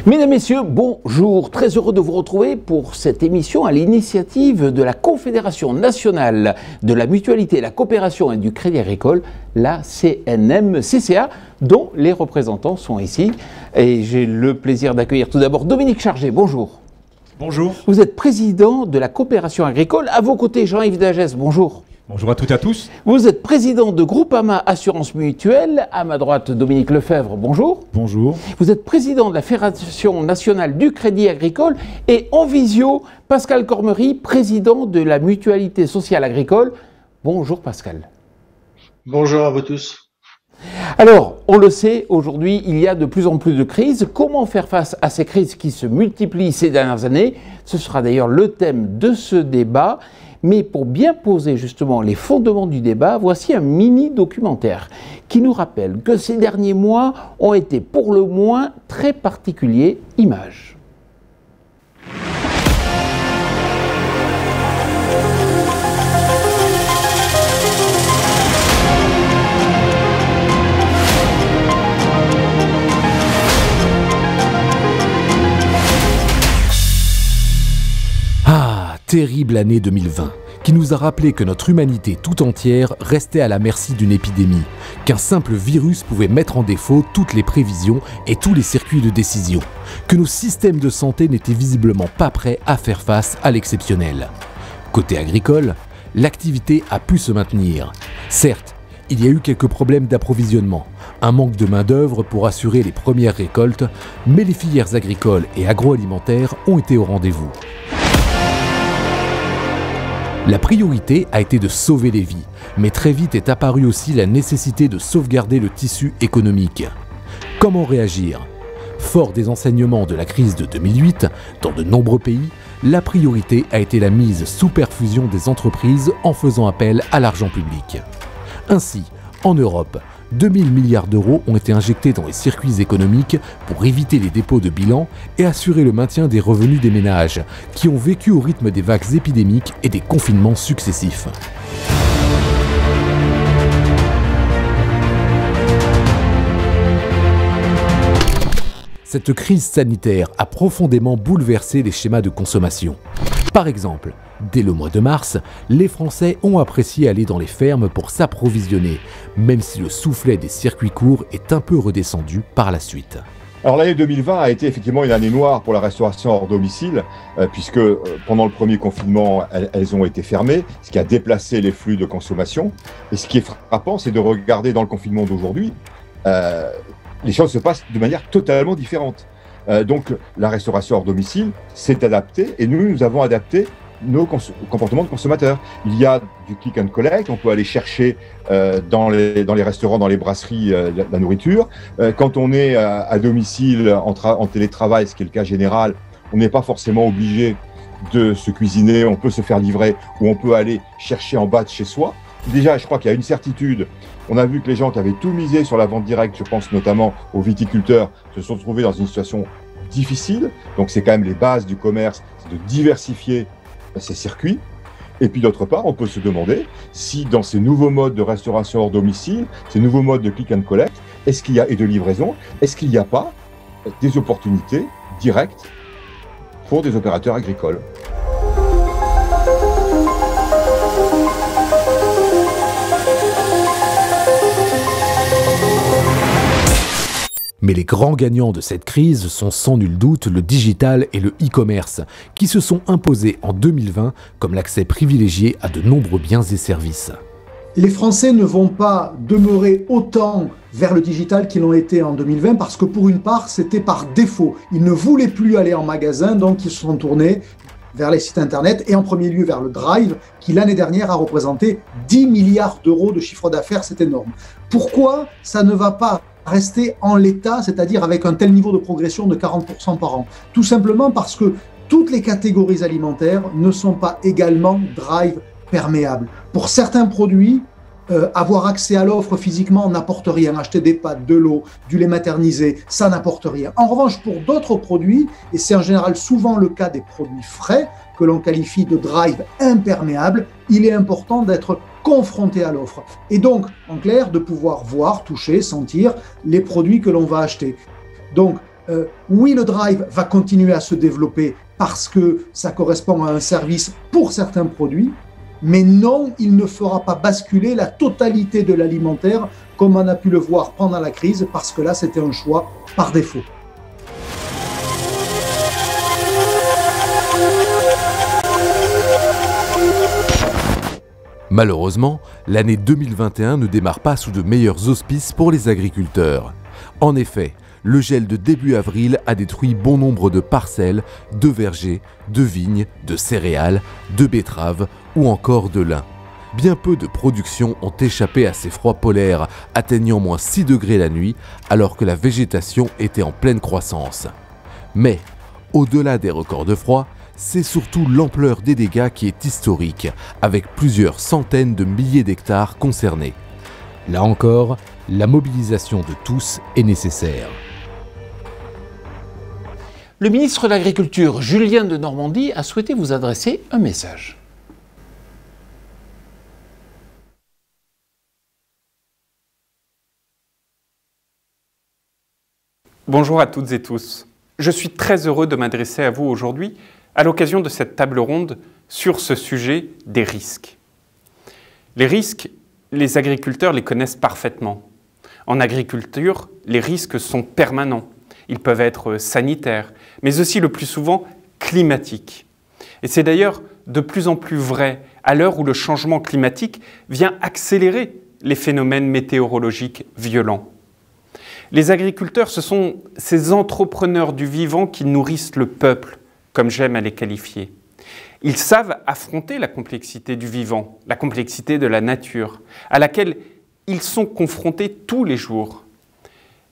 Mesdames, Messieurs, bonjour. Très heureux de vous retrouver pour cette émission à l'initiative de la Confédération nationale de la mutualité, la coopération et du crédit agricole, la CNM-CCA, dont les représentants sont ici. Et j'ai le plaisir d'accueillir tout d'abord Dominique Chargé. Bonjour. Bonjour. Vous êtes président de la coopération agricole. À vos côtés, Jean-Yves Dagès. Bonjour. Bonjour à toutes et à tous. Vous êtes président de Groupama Assurance Mutuelle. À ma droite, Dominique Lefebvre. Bonjour. Bonjour. Vous êtes président de la Fédération nationale du crédit agricole. Et en visio, Pascal Cormery, président de la mutualité sociale agricole. Bonjour Pascal. Bonjour à vous tous. Alors, on le sait, aujourd'hui, il y a de plus en plus de crises. Comment faire face à ces crises qui se multiplient ces dernières années? Ce sera d'ailleurs le thème de ce débat. Mais pour bien poser justement les fondements du débat, voici un mini-documentaire qui nous rappelle que ces derniers mois ont été pour le moins très particuliers. Images. Terrible année 2020, qui nous a rappelé que notre humanité tout entière restait à la merci d'une épidémie, qu'un simple virus pouvait mettre en défaut toutes les prévisions et tous les circuits de décision, que nos systèmes de santé n'étaient visiblement pas prêts à faire face à l'exceptionnel. Côté agricole, l'activité a pu se maintenir. Certes, il y a eu quelques problèmes d'approvisionnement, un manque de main-d'œuvre pour assurer les premières récoltes, mais les filières agricoles et agroalimentaires ont été au rendez-vous. La priorité a été de sauver les vies, mais très vite est apparue aussi la nécessité de sauvegarder le tissu économique. Comment réagir? Fort des enseignements de la crise de 2008, dans de nombreux pays, la priorité a été la mise sous perfusion des entreprises en faisant appel à l'argent public. Ainsi, en Europe, 2000 milliards d'euros ont été injectés dans les circuits économiques pour éviter les dépôts de bilan et assurer le maintien des revenus des ménages, qui ont vécu au rythme des vagues épidémiques et des confinements successifs. Cette crise sanitaire a profondément bouleversé les schémas de consommation. Par exemple, dès le mois de mars, les Français ont apprécié aller dans les fermes pour s'approvisionner, même si le soufflet des circuits courts est un peu redescendu par la suite. Alors l'année 2020 a été effectivement une année noire pour la restauration hors domicile, puisque pendant le premier confinement, elles ont été fermées, ce qui a déplacé les flux de consommation. Et ce qui est frappant, c'est de regarder dans le confinement d'aujourd'hui, les choses se passent de manière totalement différente. Donc la restauration hors domicile s'est adaptée et nous avons adapté nos comportements de consommateurs. Il y a du click and collect, on peut aller chercher dans les restaurants, dans les brasseries, la nourriture. Quand on est à domicile, en télétravail, ce qui est le cas général, on n'est pas forcément obligé de se cuisiner, on peut se faire livrer ou on peut aller chercher en bas de chez soi. Déjà, je crois qu'il y a une certitude. On a vu que les gens qui avaient tout misé sur la vente directe, je pense notamment aux viticulteurs, se sont trouvés dans une situation difficile. Donc c'est quand même les bases du commerce, c'est de diversifier ces circuits. Et puis d'autre part, on peut se demander si dans ces nouveaux modes de restauration hors domicile, ces nouveaux modes de click and collect, et de livraison, est-ce qu'il n'y a pas des opportunités directes pour des opérateurs agricoles? Mais les grands gagnants de cette crise sont sans nul doute le digital et le e-commerce, qui se sont imposés en 2020 comme l'accès privilégié à de nombreux biens et services. Les Français ne vont pas demeurer autant vers le digital qu'ils l'ont été en 2020 parce que pour une part, c'était par défaut. Ils ne voulaient plus aller en magasin, donc ils se sont tournés vers les sites internet et en premier lieu vers le Drive qui l'année dernière a représenté 10 milliards d'euros de chiffre d'affaires, c'est énorme. Pourquoi ça ne va pas rester en l'état, c'est-à-dire avec un tel niveau de progression de 40% par an? Tout simplement parce que toutes les catégories alimentaires ne sont pas également Drive perméables. Pour certains produits, avoir accès à l'offre physiquement n'apporte rien. Acheter des pâtes, de l'eau, du lait maternisé, ça n'apporte rien. En revanche, pour d'autres produits, et c'est en général souvent le cas des produits frais, que l'on qualifie de drive imperméable, il est important d'être confronté à l'offre. Et donc, en clair, de pouvoir voir, toucher, sentir les produits que l'on va acheter. Donc, Oui, le drive va continuer à se développer parce que ça correspond à un service pour certains produits, mais non, il ne fera pas basculer la totalité de l'alimentaire comme on a pu le voir pendant la crise, parce que là, c'était un choix par défaut. Malheureusement, l'année 2021 ne démarre pas sous de meilleurs auspices pour les agriculteurs. En effet, le gel de début avril a détruit bon nombre de parcelles, de vergers, de vignes, de céréales, de betteraves ou encore de lin. Bien peu de productions ont échappé à ces froids polaires, atteignant moins 6 degrés la nuit, alors que la végétation était en pleine croissance. Mais, au-delà des records de froid, c'est surtout l'ampleur des dégâts qui est historique, avec plusieurs centaines de milliers d'hectares concernés. Là encore, la mobilisation de tous est nécessaire. Le ministre de l'Agriculture, Julien Denormandie, a souhaité vous adresser un message. Bonjour à toutes et tous. Je suis très heureux de m'adresser à vous aujourd'hui à l'occasion de cette table ronde sur ce sujet des risques. Les risques, les agriculteurs les connaissent parfaitement. En agriculture, les risques sont permanents. Ils peuvent être sanitaires, mais aussi le plus souvent climatiques. Et c'est d'ailleurs de plus en plus vrai à l'heure où le changement climatique vient accélérer les phénomènes météorologiques violents. Les agriculteurs, ce sont ces entrepreneurs du vivant qui nourrissent le peuple, comme j'aime à les qualifier. Ils savent affronter la complexité du vivant, la complexité de la nature, à laquelle ils sont confrontés tous les jours.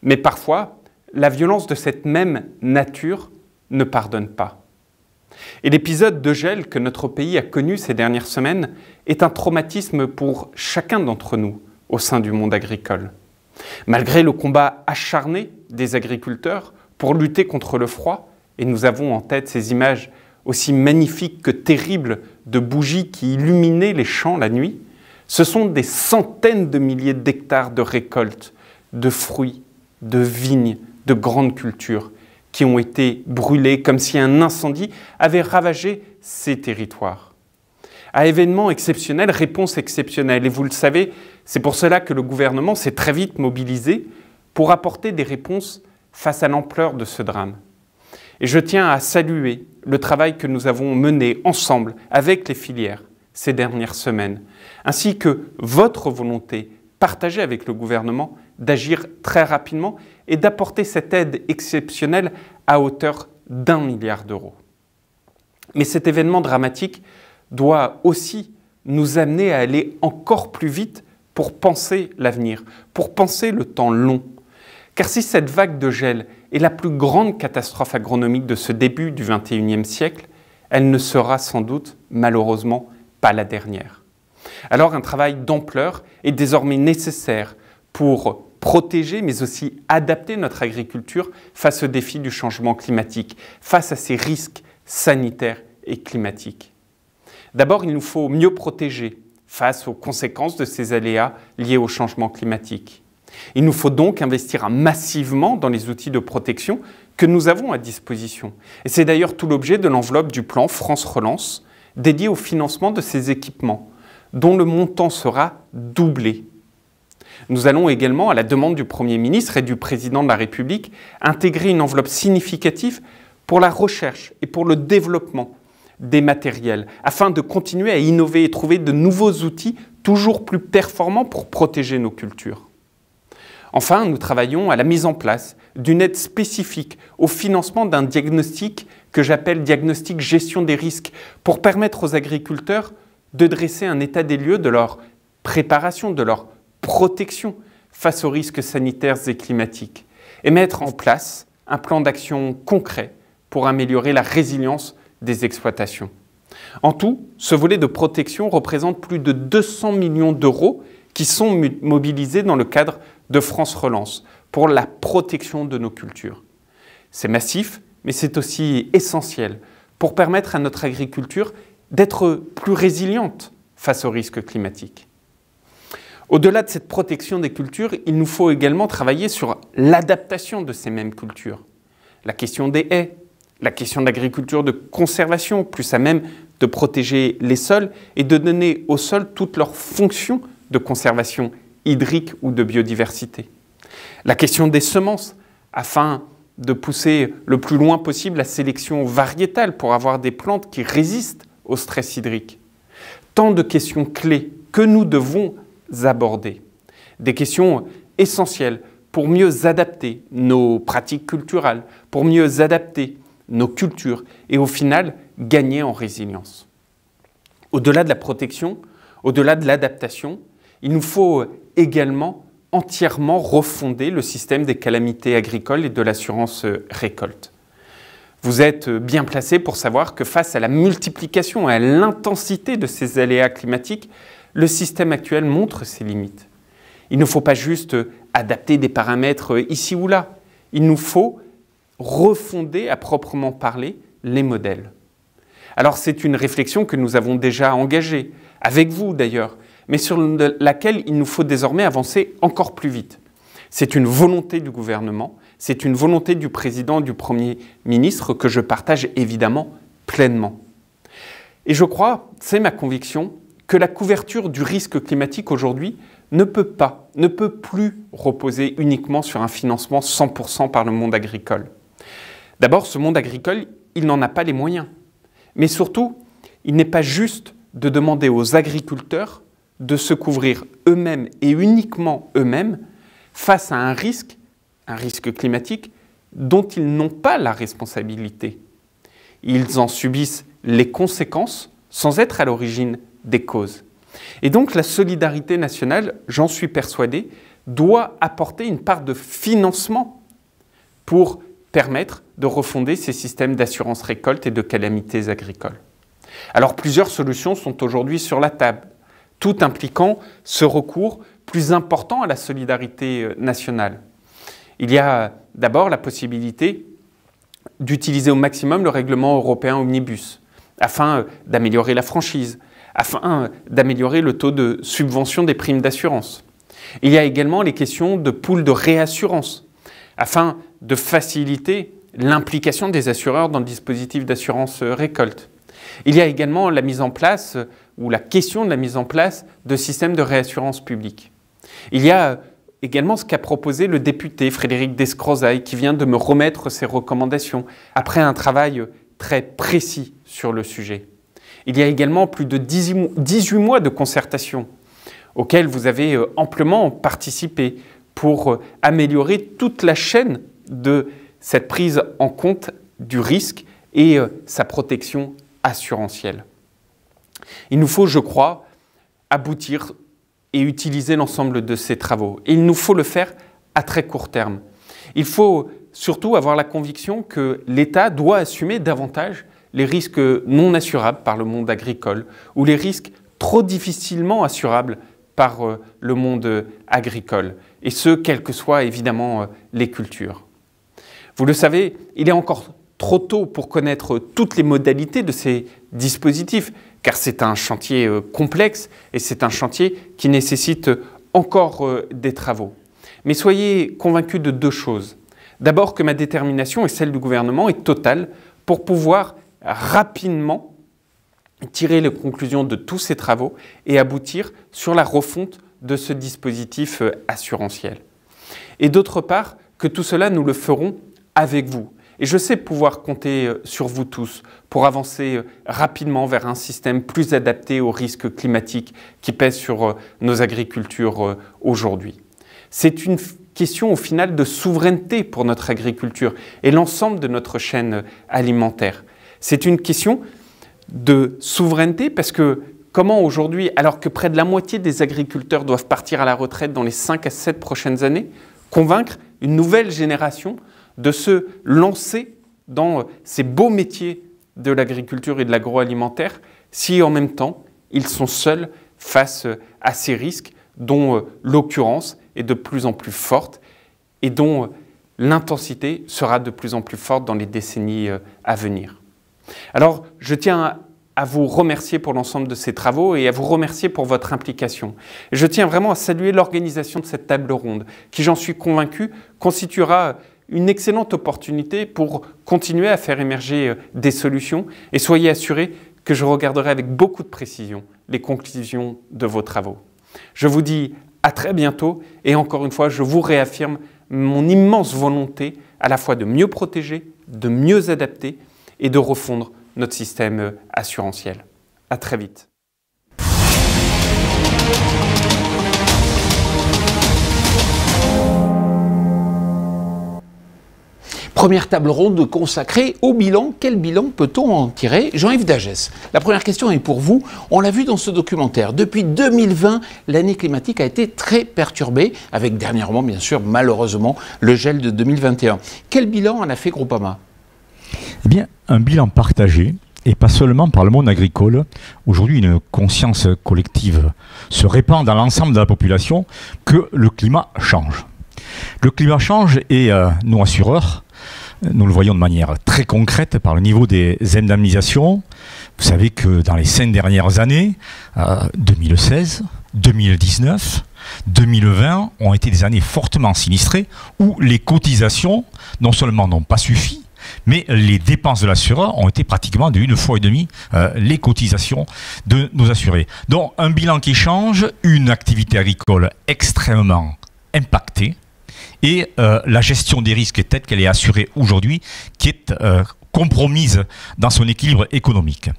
Mais parfois, la violence de cette même nature ne pardonne pas. Et l'épisode de gel que notre pays a connu ces dernières semaines est un traumatisme pour chacun d'entre nous au sein du monde agricole. Malgré le combat acharné des agriculteurs pour lutter contre le froid, et nous avons en tête ces images aussi magnifiques que terribles de bougies qui illuminaient les champs la nuit, ce sont des centaines de milliers d'hectares de récoltes, de fruits, de vignes, de grandes cultures qui ont été brûlés comme si un incendie avait ravagé ces territoires. À événements exceptionnels, réponse exceptionnelle. Et vous le savez, c'est pour cela que le gouvernement s'est très vite mobilisé pour apporter des réponses face à l'ampleur de ce drame. Et je tiens à saluer le travail que nous avons mené ensemble avec les filières ces dernières semaines, ainsi que votre volonté partagée avec le gouvernement d'agir très rapidement et d'apporter cette aide exceptionnelle à hauteur d'1 milliard d'euros. Mais cet événement dramatique doit aussi nous amener à aller encore plus vite pour penser l'avenir, pour penser le temps long. Car si cette vague de gel est la plus grande catastrophe agronomique de ce début du XXIe siècle, elle ne sera sans doute, malheureusement, pas la dernière. Alors un travail d'ampleur est désormais nécessaire pour protéger, mais aussi adapter notre agriculture face aux défis du changement climatique, face à ces risques sanitaires et climatiques. D'abord, il nous faut mieux protéger face aux conséquences de ces aléas liés au changement climatique. Il nous faut donc investir massivement dans les outils de protection que nous avons à disposition. Et c'est d'ailleurs tout l'objet de l'enveloppe du plan France Relance, dédiée au financement de ces équipements, dont le montant sera doublé. Nous allons également, à la demande du Premier ministre et du Président de la République, intégrer une enveloppe significative pour la recherche et pour le développement des matériels, afin de continuer à innover et trouver de nouveaux outils toujours plus performants pour protéger nos cultures. Enfin, nous travaillons à la mise en place d'une aide spécifique au financement d'un diagnostic que j'appelle diagnostic gestion des risques, pour permettre aux agriculteurs de dresser un état des lieux de leur préparation, de leur protection face aux risques sanitaires et climatiques, et mettre en place un plan d'action concret pour améliorer la résilience des exploitations. En tout, ce volet de protection représente plus de 200 millions d'euros qui sont mobilisés dans le cadre de France Relance pour la protection de nos cultures. C'est massif, mais c'est aussi essentiel pour permettre à notre agriculture d'être plus résiliente face aux risques climatiques. Au-delà de cette protection des cultures, il nous faut également travailler sur l'adaptation de ces mêmes cultures. la question des haies, la question de l'agriculture de conservation, plus à même de protéger les sols et de donner aux sols toutes leurs fonctions de conservation hydrique ou de biodiversité. La question des semences, afin de pousser le plus loin possible la sélection variétale pour avoir des plantes qui résistent au stress hydrique. Tant de questions clés que nous devons aborder. Des questions essentielles pour mieux adapter nos pratiques culturelles, pour mieux adapter nos cultures et au final gagner en résilience. Au-delà de la protection, au-delà de l'adaptation, il nous faut également entièrement refonder le système des calamités agricoles et de l'assurance récolte. Vous êtes bien placé pour savoir que face à la multiplication et à l'intensité de ces aléas climatiques, le système actuel montre ses limites. Il ne faut pas juste adapter des paramètres ici ou là. Il nous faut refonder à proprement parler les modèles. Alors c'est une réflexion que nous avons déjà engagée, avec vous d'ailleurs, mais sur laquelle il nous faut désormais avancer encore plus vite. C'est une volonté du gouvernement, c'est une volonté du président et du Premier ministre que je partage évidemment pleinement. Et je crois, c'est ma conviction, que la couverture du risque climatique aujourd'hui ne peut plus reposer uniquement sur un financement 100% par le monde agricole. D'abord, ce monde agricole, il n'en a pas les moyens. Mais surtout, il n'est pas juste de demander aux agriculteurs de se couvrir eux-mêmes et uniquement eux-mêmes face à un risque climatique dont ils n'ont pas la responsabilité. Ils en subissent les conséquences sans être à l'origine des causes. Et donc la solidarité nationale, j'en suis persuadé, doit apporter une part de financement pour permettre de refonder ces systèmes d'assurance récolte et de calamités agricoles. Alors plusieurs solutions sont aujourd'hui sur la table, tout impliquant ce recours plus important à la solidarité nationale. Il y a d'abord la possibilité d'utiliser au maximum le règlement européen Omnibus, afin d'améliorer la franchise, afin d'améliorer le taux de subvention des primes d'assurance. Il y a également les questions de pools de réassurance, afin de faciliter l'implication des assureurs dans le dispositif d'assurance récolte. Il y a également la mise en place, ou la question de la mise en place, de systèmes de réassurance publique. Il y a également ce qu'a proposé le député Frédéric Descrozaille, qui vient de me remettre ses recommandations, après un travail très précis sur le sujet. Il y a également plus de 18 mois de concertation, auxquels vous avez amplement participé pour améliorer toute la chaîne de cette prise en compte du risque et sa protection assurantielle. Il nous faut, je crois, aboutir et utiliser l'ensemble de ces travaux. Et il nous faut le faire à très court terme. Il faut surtout avoir la conviction que l'État doit assumer davantage les risques non assurables par le monde agricole ou les risques trop difficilement assurables par le monde agricole, et ce, quelles que soient évidemment les cultures. Vous le savez, il est encore trop tôt pour connaître toutes les modalités de ces dispositifs, car c'est un chantier complexe et c'est un chantier qui nécessite encore des travaux. Mais soyez convaincus de deux choses. D'abord que ma détermination et celle du gouvernement est totale pour pouvoir rapidement tirer les conclusions de tous ces travaux et aboutir sur la refonte de ce dispositif assurantiel. Et d'autre part, que tout cela, nous le ferons avec vous. Et je sais pouvoir compter sur vous tous pour avancer rapidement vers un système plus adapté aux risques climatiques qui pèsent sur nos agricultures aujourd'hui. C'est une question au final de souveraineté pour notre agriculture et l'ensemble de notre chaîne alimentaire. C'est une question de souveraineté parce que comment aujourd'hui, alors que près de la moitié des agriculteurs doivent partir à la retraite dans les 5 à 7 prochaines années, convaincre une nouvelle génération de se lancer dans ces beaux métiers de l'agriculture et de l'agroalimentaire si en même temps ils sont seuls face à ces risques dont l'occurrence est de plus en plus forte et dont l'intensité sera de plus en plus forte dans les décennies à venir. Alors, je tiens à vous remercier pour l'ensemble de ces travaux et à vous remercier pour votre implication. Je tiens vraiment à saluer l'organisation de cette table ronde qui, j'en suis convaincu, constituera une excellente opportunité pour continuer à faire émerger des solutions et soyez assurés que je regarderai avec beaucoup de précision les conclusions de vos travaux. Je vous dis à très bientôt et encore une fois, je vous réaffirme mon immense volonté à la fois de mieux protéger, de mieux adapter et de refondre notre système assurantiel. À très vite. Première table ronde consacrée au bilan. Quel bilan peut-on en tirer? Jean-Yves Dagès, la première question est pour vous. On l'a vu dans ce documentaire. Depuis 2020, l'année climatique a été très perturbée, avec dernièrement, bien sûr, malheureusement, le gel de 2021. Quel bilan en a fait Groupama? Eh bien, un bilan partagé, et pas seulement par le monde agricole. Aujourd'hui, une conscience collective se répand dans l'ensemble de la population que le climat change. Le climat change et nos assureurs, nous le voyons de manière très concrète par le niveau des indemnisations. Vous savez que dans les 5 dernières années, 2016, 2019, 2020 ont été des années fortement sinistrées où les cotisations non seulement n'ont pas suffi, mais les dépenses de l'assureur ont été pratiquement de 1,5 fois les cotisations de nos assurés. Donc un bilan qui change, une activité agricole extrêmement impactée, et la gestion des risques telle qu'elle est assurée aujourd'hui, qui est compromise dans son équilibre économique.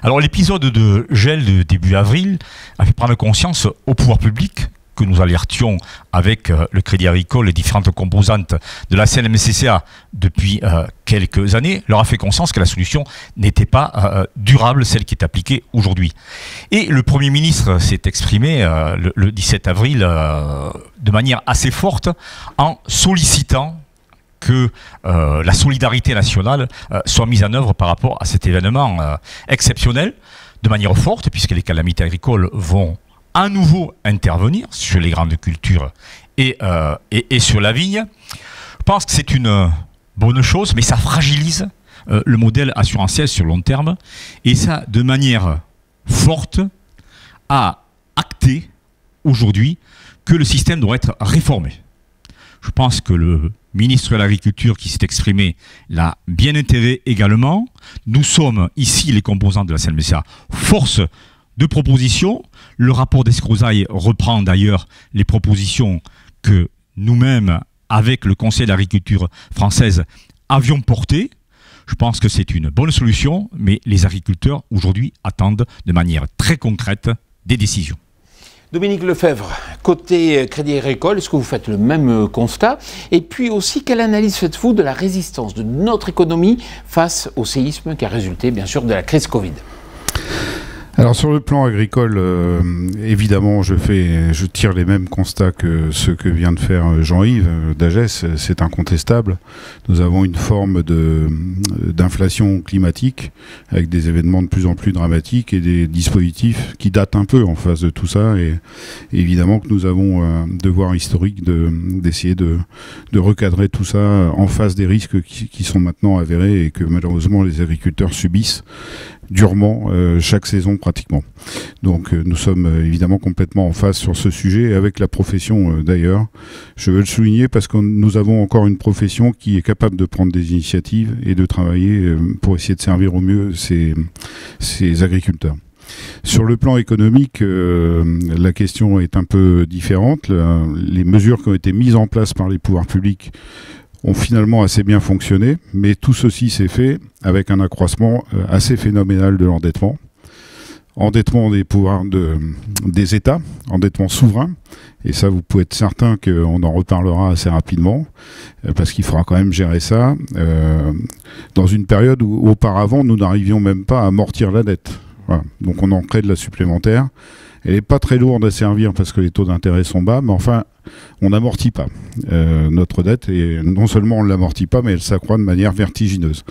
Alors l'épisode de gel de début avril a fait prendre conscience au pouvoir public que nous alertions avec le Crédit Agricole, les différentes composantes de la CNMCCA depuis quelques années, leur a fait conscience que la solution n'était pas durable, celle qui est appliquée aujourd'hui. Et le Premier ministre s'est exprimé le 17 avril de manière assez forte en sollicitant que la solidarité nationale soit mise en œuvre par rapport à cet événement exceptionnel, de manière forte, puisque les calamités agricoles vont à nouveau intervenir sur les grandes cultures et sur la vigne. Je pense que c'est une bonne chose, mais ça fragilise le modèle assurantiel sur le long terme, et ça, de manière forte, a acté aujourd'hui que le système doit être réformé. Je pense que le ministre de l'Agriculture qui s'est exprimé l'a bien intégré également. Nous sommes ici, les composants de la CNMCA, force de propositions. Le rapport d'Escrozaille reprend d'ailleurs les propositions que nous-mêmes, avec le Conseil d'agriculture française, avions portées. Je pense que c'est une bonne solution, mais les agriculteurs aujourd'hui attendent de manière très concrète des décisions. Dominique Lefebvre, côté Crédit Agricole, est-ce que vous faites le même constat? Et puis aussi, quelle analyse faites-vous de la résistance de notre économie face au séisme qui a résulté, bien sûr, de la crise Covid? Alors sur le plan agricole, évidemment, je tire les mêmes constats que ceux que vient de faire Jean-Yves Dagès, c'est incontestable. Nous avons une forme d'inflation climatique avec des événements de plus en plus dramatiques et des dispositifs qui datent un peu en face de tout ça. Et évidemment que nous avons un devoir historique d'essayer de recadrer tout ça en face des risques qui sont maintenant avérés et que malheureusement les agriculteurs subissent durement chaque saison pratiquement. Donc nous sommes évidemment complètement en phase sur ce sujet, avec la profession d'ailleurs. Je veux le souligner parce que nous avons encore une profession qui est capable de prendre des initiatives et de travailler pour essayer de servir au mieux ces agriculteurs. Sur le plan économique, la question est un peu différente. Les mesures qui ont été mises en place par les pouvoirs publics ont finalement assez bien fonctionné, mais tout ceci s'est fait avec un accroissement assez phénoménal de l'endettement. Endettement des pouvoirs des États, endettement souverain, et ça vous pouvez être certain qu'on en reparlera assez rapidement, parce qu'il faudra quand même gérer ça, dans une période où auparavant nous n'arrivions même pas à amortir la dette. Voilà. Donc on en crée de la supplémentaire. Elle n'est pas très lourde à servir parce que les taux d'intérêt sont bas, mais enfin, on n'amortit pas notre dette, et non seulement on ne l'amortit pas, mais elle s'accroît de manière vertigineuse.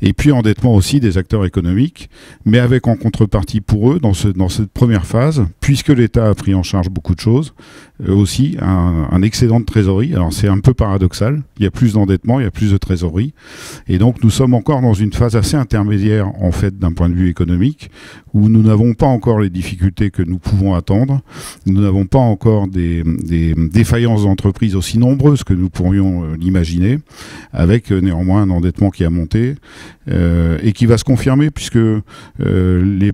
Et puis endettement aussi des acteurs économiques, mais avec en contrepartie pour eux, dans cette première phase, puisque l'État a pris en charge beaucoup de choses, aussi un excédent de trésorerie. Alors c'est un peu paradoxal, il y a plus d'endettement, il y a plus de trésorerie, et donc nous sommes encore dans une phase assez intermédiaire en fait d'un point de vue économique, où nous n'avons pas encore les difficultés que nous pouvons attendre. Nous n'avons pas encore des défaillances d'entreprises aussi nombreuses que nous pourrions l'imaginer, avec néanmoins un endettement qui a monté et qui va se confirmer puisque les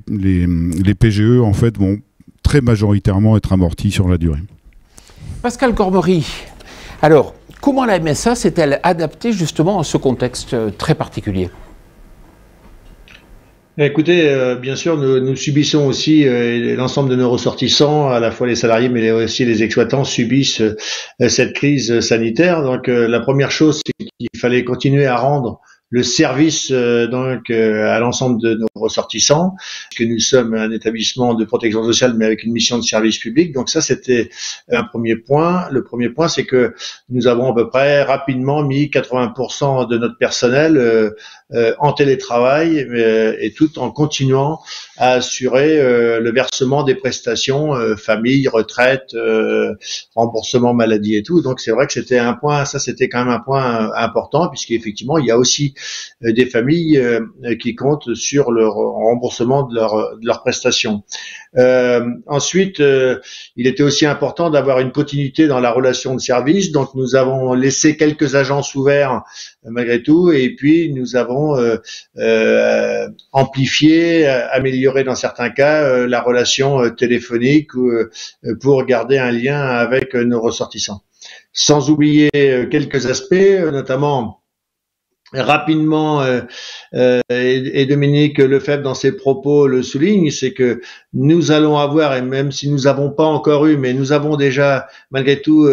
PGE en fait vont très majoritairement être amortis sur la durée. Pascal Cormery, alors comment la MSA s'est-elle adaptée justement à ce contexte très particulier ? Écoutez, bien sûr, nous subissons aussi, l'ensemble de nos ressortissants, à la fois les salariés, mais aussi les exploitants, subissent cette crise sanitaire. Donc, la première chose, c'est qu'il fallait continuer à rendre le service à l'ensemble de nos ressortissants, que nous sommes un établissement de protection sociale, mais avec une mission de service public. Donc ça, c'était un premier point. Le premier point, c'est que nous avons à peu près rapidement mis 80% de notre personnel en télétravail, et tout en continuant à assurer le versement des prestations, famille, retraite, remboursement maladie et tout. Donc c'est vrai que c'était un point, ça c'était quand même un point important, puisqu'effectivement il y a aussi des familles qui comptent sur le remboursement de leurs prestations. Ensuite, il était aussi important d'avoir une continuité dans la relation de service. Donc nous avons laissé quelques agences ouverts malgré tout, et puis nous avons amplifié, amélioré dans certains cas la relation téléphonique pour garder un lien avec nos ressortissants. Sans oublier quelques aspects, notamment rapidement, et Dominique Lefebvre dans ses propos le souligne, c'est que nous allons avoir, et même si nous n'avons pas encore eu, mais nous avons déjà malgré tout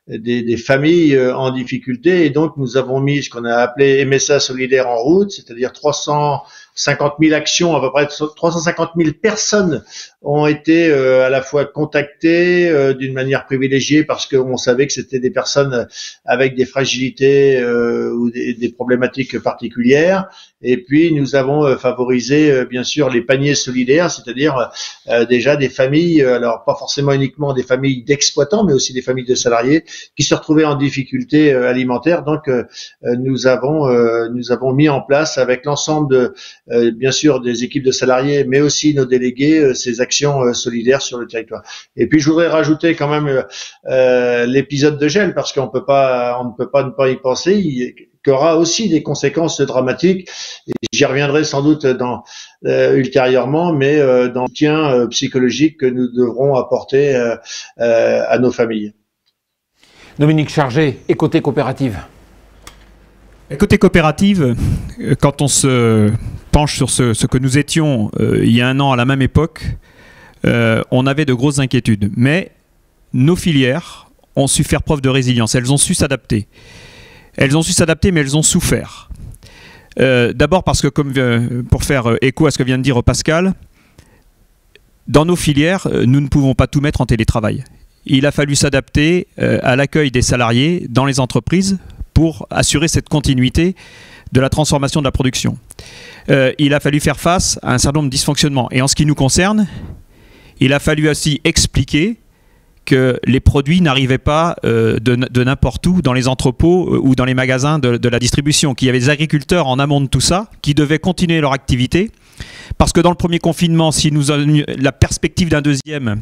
des familles en difficulté, et donc nous avons mis ce qu'on a appelé MSA solidaire en route, c'est-à-dire 350 000 actions, à peu près 350 000 personnes ont été à la fois contactées d'une manière privilégiée parce qu'on savait que c'était des personnes avec des fragilités ou des problématiques particulières. Et puis nous avons favorisé bien sûr les paniers solidaires, c'est-à-dire déjà des familles, alors pas forcément uniquement des familles d'exploitants, mais aussi des familles de salariés qui se retrouvaient en difficulté alimentaire. Donc nous avons mis en place avec l'ensemble de bien sûr des équipes de salariés, mais aussi nos délégués, ces actions solidaires sur le territoire. Et puis je voudrais rajouter quand même l'épisode de gel, parce qu'on ne peut pas ne pas y penser, qui aura aussi des conséquences dramatiques. Et j'y reviendrai sans doute ultérieurement, mais dans le soutien psychologique que nous devrons apporter à nos familles. Dominique Chargé, et côté coopérative. Côté coopérative, quand on se penche sur ce que nous étions il y a un an à la même époque, on avait de grosses inquiétudes. Mais nos filières ont su faire preuve de résilience. Elles ont su s'adapter. Elles ont su s'adapter, mais elles ont souffert. D'abord parce que, comme pour faire écho à ce que vient de dire Pascal, dans nos filières, nous ne pouvons pas tout mettre en télétravail. Il a fallu s'adapter à l'accueil des salariés dans les entreprises pour assurer cette continuité de la transformation de la production. Il a fallu faire face à un certain nombre de dysfonctionnements. Et en ce qui nous concerne, il a fallu aussi expliquer que les produits n'arrivaient pas de n'importe où, dans les entrepôts ou dans les magasins de la distribution, qu'il y avait des agriculteurs en amont de tout ça, qui devaient continuer leur activité, parce que dans le premier confinement, si nous avions la perspective d'un deuxième,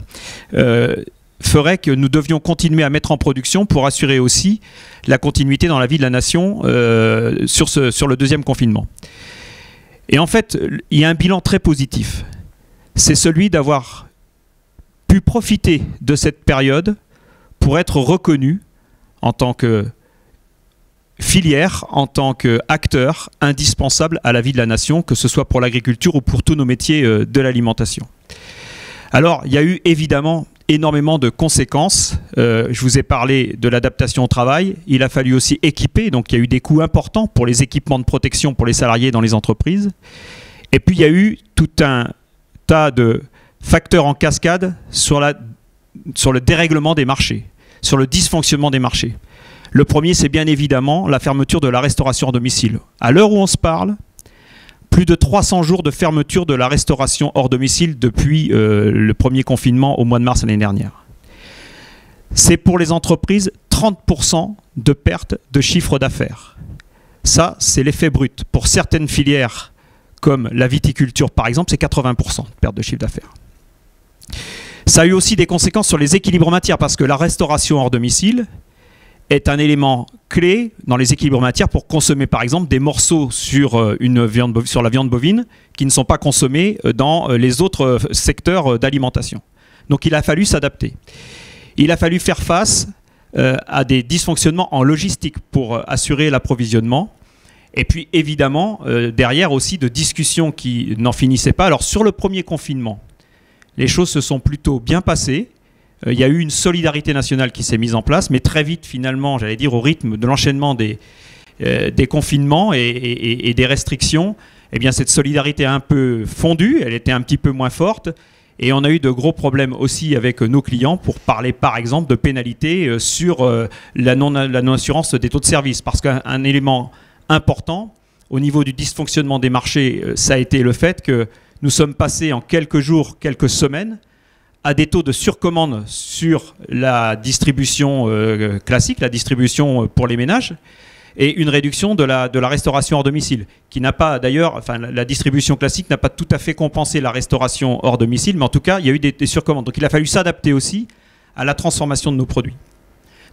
ferait que nous devions continuer à mettre en production pour assurer aussi la continuité dans la vie de la nation sur le deuxième confinement. Et en fait, il y a un bilan très positif. C'est celui d'avoir pu profiter de cette période pour être reconnu en tant que filière, en tant qu'acteur indispensable à la vie de la nation, que ce soit pour l'agriculture ou pour tous nos métiers de l'alimentation. Alors, il y a eu évidemment énormément de conséquences. Je vous ai parlé de l'adaptation au travail. Il a fallu aussi équiper, donc il y a eu des coûts importants pour les équipements de protection pour les salariés dans les entreprises. Et puis il y a eu tout un tas de facteurs en cascade sur le dérèglement des marchés, sur le dysfonctionnement des marchés. Le premier, c'est bien évidemment la fermeture de la restauration à domicile. À l'heure où on se parle, plus de 300 jours de fermeture de la restauration hors domicile depuis le premier confinement au mois de mars l'année dernière. C'est pour les entreprises 30% de perte de chiffre d'affaires. Ça, c'est l'effet brut. Pour certaines filières, comme la viticulture par exemple, c'est 80% de perte de chiffre d'affaires. Ça a eu aussi des conséquences sur les équilibres matières, parce que la restauration hors domicile est un élément clé dans les équilibres matières pour consommer par exemple des morceaux sur la viande bovine qui ne sont pas consommés dans les autres secteurs d'alimentation. Donc il a fallu s'adapter. Il a fallu faire face à des dysfonctionnements en logistique pour assurer l'approvisionnement. Et puis évidemment, derrière aussi de discussions qui n'en finissaient pas. Alors sur le premier confinement, les choses se sont plutôt bien passées. Il y a eu une solidarité nationale qui s'est mise en place, mais très vite finalement, j'allais dire au rythme de l'enchaînement des confinements et des restrictions, eh bien cette solidarité a un peu fondu, elle était un petit peu moins forte. Et on a eu de gros problèmes aussi avec nos clients pour parler par exemple de pénalités sur la non-assurance des taux de service. Parce qu'un élément important au niveau du dysfonctionnement des marchés, ça a été le fait que nous sommes passés en quelques jours, quelques semaines, à des taux de surcommande sur la distribution classique, la distribution pour les ménages, et une réduction de la restauration hors domicile, qui n'a pas d'ailleurs, enfin la distribution classique n'a pas tout à fait compensé la restauration hors domicile, mais en tout cas il y a eu des surcommandes. Donc il a fallu s'adapter aussi à la transformation de nos produits.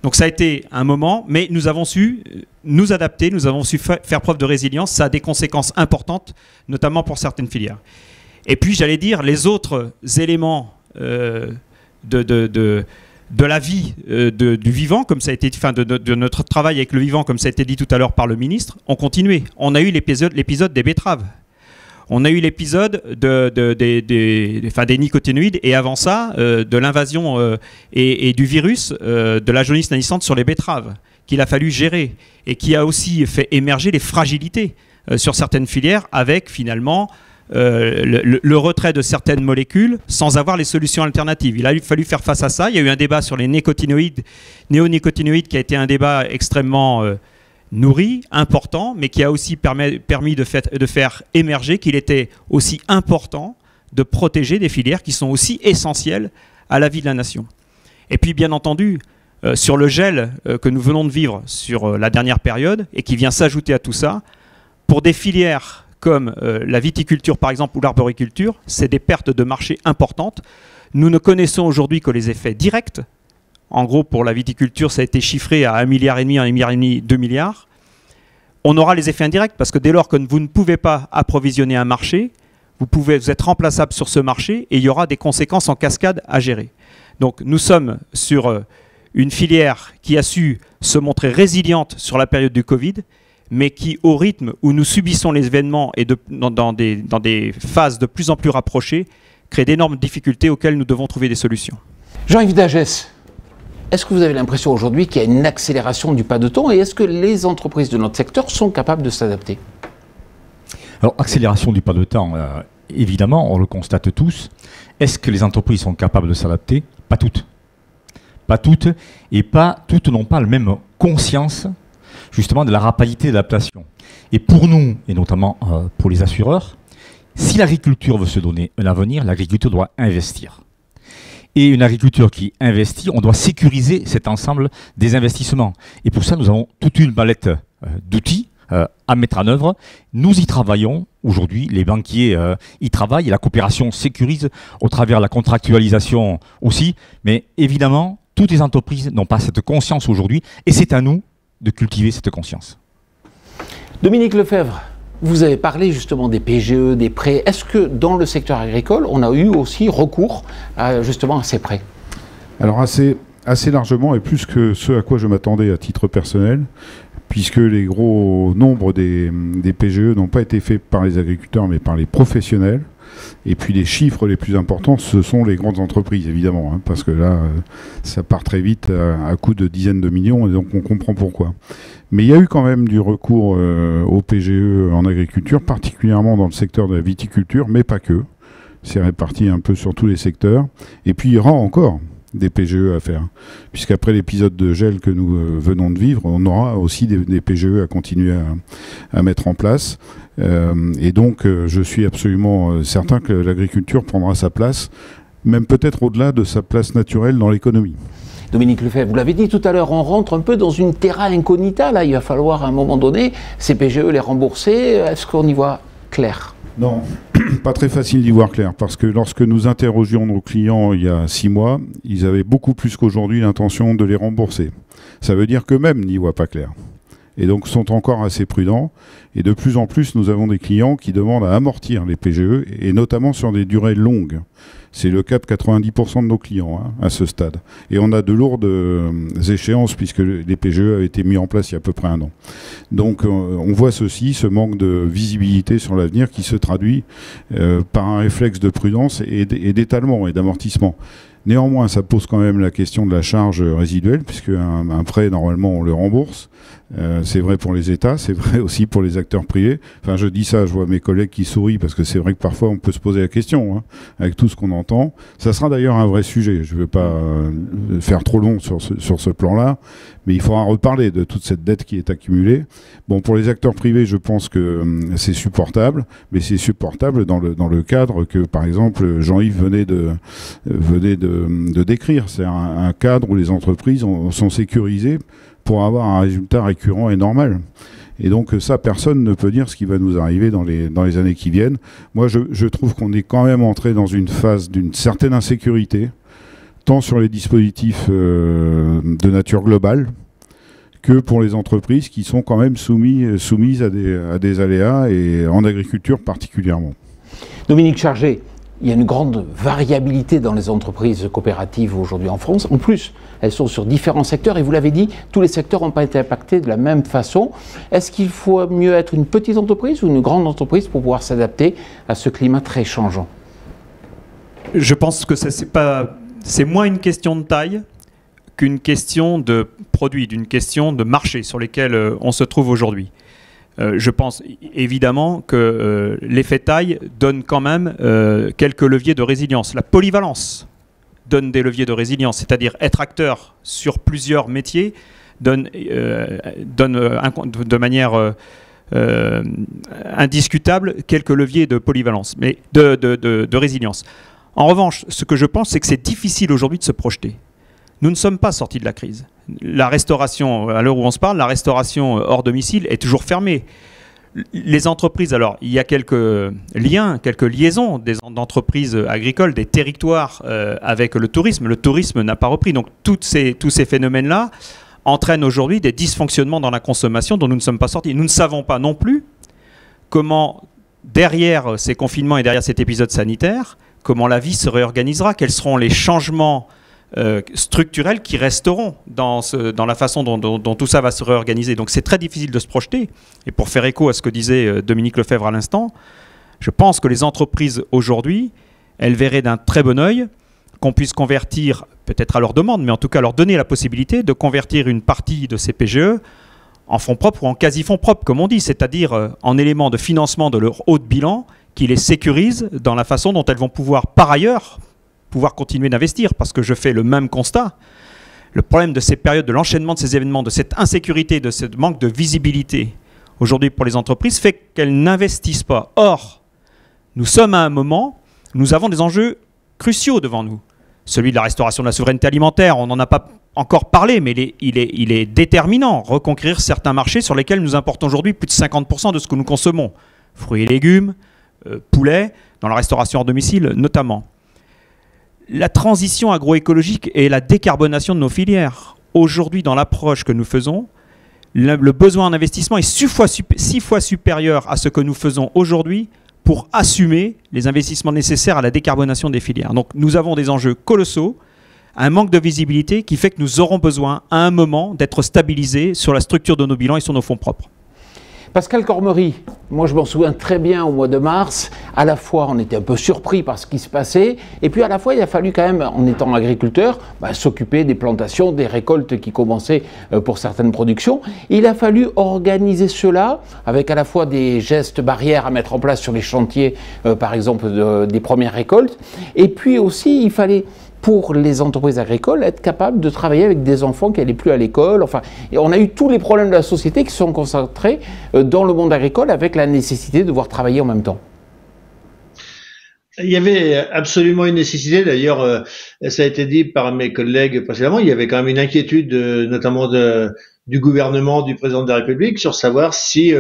Donc ça a été un moment, mais nous avons su nous adapter, nous avons su faire preuve de résilience. Ça a des conséquences importantes, notamment pour certaines filières. Et puis j'allais dire, les autres éléments de la vie du vivant, comme ça a été, enfin de notre travail avec le vivant, comme ça a été dit tout à l'heure par le ministre, ont continué. On a eu l'épisode des betteraves. On a eu l'épisode des nicotinoïdes et avant ça, de l'invasion et du virus de la jaunisse naissante sur les betteraves, qu'il a fallu gérer et qui a aussi fait émerger les fragilités sur certaines filières avec finalement le retrait de certaines molécules sans avoir les solutions alternatives. Il a fallu faire face à ça. Il y a eu un débat sur les néonicotinoïdes qui a été un débat extrêmement nourri, important, mais qui a aussi permis de faire émerger qu'il était aussi important de protéger des filières qui sont aussi essentielles à la vie de la nation. Et puis bien entendu, sur le gel que nous venons de vivre sur la dernière période et qui vient s'ajouter à tout ça, pour des filières comme la viticulture par exemple ou l'arboriculture, c'est des pertes de marché importantes. Nous ne connaissons aujourd'hui que les effets directs. En gros, pour la viticulture, ça a été chiffré à 1,5 milliard, 1,5 milliard, 2 milliards. On aura les effets indirects parce que dès lors que vous ne pouvez pas approvisionner un marché, vous êtes remplaçable sur ce marché et il y aura des conséquences en cascade à gérer. Donc nous sommes sur une filière qui a su se montrer résiliente sur la période du Covid, mais qui, au rythme où nous subissons les événements et dans des phases de plus en plus rapprochées, crée d'énormes difficultés auxquelles nous devons trouver des solutions. Jean-Yves Dagès, est-ce que vous avez l'impression aujourd'hui qu'il y a une accélération du pas de temps et est-ce que les entreprises de notre secteur sont capables de s'adapter? Alors, accélération du pas de temps, évidemment, on le constate tous. Est-ce que les entreprises sont capables de s'adapter? Pas toutes. Pas toutes, et pas toutes n'ont pas la même conscience justement de la rapidité d'adaptation. Et pour nous, et notamment pour les assureurs, si l'agriculture veut se donner un avenir, l'agriculture doit investir. Et une agriculture qui investit, on doit sécuriser cet ensemble des investissements. Et pour ça, nous avons toute une palette d'outils à mettre en œuvre. Nous y travaillons. Aujourd'hui, les banquiers y travaillent. La coopération sécurise au travers de la contractualisation aussi. Mais évidemment, toutes les entreprises n'ont pas cette conscience aujourd'hui. Et c'est à nous de cultiver cette conscience. Dominique Lefebvre, vous avez parlé justement des PGE, des prêts. Est-ce que dans le secteur agricole, on a eu aussi recours justement à ces prêts? Alors assez largement et plus que ce à quoi je m'attendais à titre personnel, puisque les gros nombres des PGE n'ont pas été faits par les agriculteurs mais par les professionnels. Et puis les chiffres les plus importants, ce sont les grandes entreprises, évidemment, hein, parce que là, ça part très vite à coup de dizaines de millions, et donc on comprend pourquoi. Mais il y a eu quand même du recours au PGE en agriculture, particulièrement dans le secteur de la viticulture, mais pas que. C'est réparti un peu sur tous les secteurs. Et puis il y aura encore des PGE à faire, puisqu'après l'épisode de gel que nous venons de vivre, on aura aussi des PGE à continuer à mettre en place. Et donc je suis absolument certain que l'agriculture prendra sa place, même peut-être au-delà de sa place naturelle dans l'économie. Dominique Lefebvre, vous l'avez dit tout à l'heure, on rentre un peu dans une terra incognita, là il va falloir à un moment donné, ces PGE les rembourser, est-ce qu'on y voit clair? Non, pas très facile d'y voir clair, parce que lorsque nous interrogions nos clients il y a 6 mois, ils avaient beaucoup plus qu'aujourd'hui l'intention de les rembourser. Ça veut dire qu'eux-mêmes n'y voient pas clair. Et donc sont encore assez prudents. Et de plus en plus, nous avons des clients qui demandent à amortir les PGE, et notamment sur des durées longues. C'est le cas de 90% de nos clients à ce stade. Et on a de lourdes échéances, puisque les PGE avaient été mis en place il y a à peu près 1 an. Donc on voit ceci, ce manque de visibilité sur l'avenir qui se traduit par un réflexe de prudence et d'étalement et d'amortissement. Néanmoins, ça pose quand même la question de la charge résiduelle, puisque un prêt, normalement, on le rembourse. C'est vrai pour les États, c'est vrai aussi pour les acteurs privés. Enfin, je dis ça, je vois mes collègues qui sourient, parce que c'est vrai que parfois, on peut se poser la question, avec tout ce qu'on entend. Ça sera d'ailleurs un vrai sujet. Je ne veux pas faire trop long sur ce plan-là, mais il faudra reparler de toute cette dette qui est accumulée. Bon, pour les acteurs privés, je pense que c'est supportable, mais c'est supportable dans le cadre que, par exemple, Jean-Yves venait de décrire. C'est un cadre où les entreprises sont sécurisées pour avoir un résultat récurrent et normal. Et donc ça, personne ne peut dire ce qui va nous arriver dans les années qui viennent. Moi, je trouve qu'on est quand même entré dans une phase d'une certaine insécurité, tant sur les dispositifs de nature globale, que pour les entreprises qui sont quand même soumises à des aléas, et en agriculture particulièrement. Dominique Chargé, il y a une grande variabilité dans les entreprises coopératives aujourd'hui en France. En plus, elles sont sur différents secteurs, et vous l'avez dit, tous les secteurs n'ont pas été impactés de la même façon. Est-ce qu'il faut mieux être une petite entreprise ou une grande entreprise pour pouvoir s'adapter à ce climat très changeant? Je pense que c'est moins une question de taille qu'une question de produit, d'une question de marché sur lesquels on se trouve aujourd'hui. Je pense évidemment que l'effet taille donne quand même quelques leviers de résilience. La polyvalence donne des leviers de résilience, c'est-à-dire être acteur sur plusieurs métiers donne de manière indiscutable quelques leviers de polyvalence, mais de résilience. En revanche, ce que je pense, c'est que c'est difficile aujourd'hui de se projeter. Nous ne sommes pas sortis de la crise. La restauration, à l'heure où on se parle, la restauration hors domicile est toujours fermée. Les entreprises, alors, il y a quelques liens, quelques liaisons d'entreprises agricoles, des territoires avec le tourisme. Le tourisme n'a pas repris. Donc, tous ces phénomènes-là entraînent aujourd'hui des dysfonctionnements dans la consommation dont nous ne sommes pas sortis. Nous ne savons pas non plus comment, derrière ces confinements et derrière cet épisode sanitaire, comment la vie se réorganisera, quels seront les changements structurels qui resteront dans la façon dont tout ça va se réorganiser. Donc c'est très difficile de se projeter. Et pour faire écho à ce que disait Dominique Lefebvre à l'instant, je pense que les entreprises aujourd'hui, elles verraient d'un très bon œil qu'on puisse convertir, peut-être à leur demande, mais en tout cas leur donner la possibilité de convertir une partie de ces PGE en fonds propres ou en quasi-fonds propres, comme on dit, c'est-à-dire en éléments de financement de leur haut de bilan qui les sécurisent dans la façon dont elles vont pouvoir, par ailleurs, continuer d'investir, parce que je fais le même constat. Le problème de ces périodes, de l'enchaînement de ces événements, de cette insécurité, de ce manque de visibilité aujourd'hui pour les entreprises fait qu'elles n'investissent pas. Or, nous sommes à un moment, nous avons des enjeux cruciaux devant nous. Celui de la restauration de la souveraineté alimentaire, on n'en a pas encore parlé, mais il est déterminant. Reconquérir certains marchés sur lesquels nous importons aujourd'hui plus de 50% de ce que nous consommons. Fruits et légumes, poulet, dans la restauration hors domicile notamment. La transition agroécologique et la décarbonation de nos filières. Aujourd'hui, dans l'approche que nous faisons, le besoin en investissement est 6 fois supérieur à ce que nous faisons aujourd'hui pour assumer les investissements nécessaires à la décarbonation des filières. Donc nous avons des enjeux colossaux, un manque de visibilité qui fait que nous aurons besoin à un moment d'être stabilisés sur la structure de nos bilans et sur nos fonds propres. Pascal Cormery, moi je m'en souviens très bien au mois de mars, à la fois on était un peu surpris par ce qui se passait, et puis à la fois il a fallu quand même, en étant agriculteur, s'occuper des plantations, des récoltes qui commençaient pour certaines productions. Il a fallu organiser cela avec à la fois des gestes barrières à mettre en place sur les chantiers, par exemple des premières récoltes, et puis aussi il fallait, pour les entreprises agricoles, être capable de travailler avec des enfants qui n'allaient plus à l'école. Enfin, et on a eu tous les problèmes de la société qui se sont concentrés dans le monde agricole avec la nécessité de devoir travailler en même temps. Il y avait absolument une nécessité, d'ailleurs, ça a été dit par mes collègues précédemment, il y avait quand même une inquiétude, notamment du gouvernement, du président de la République, sur savoir si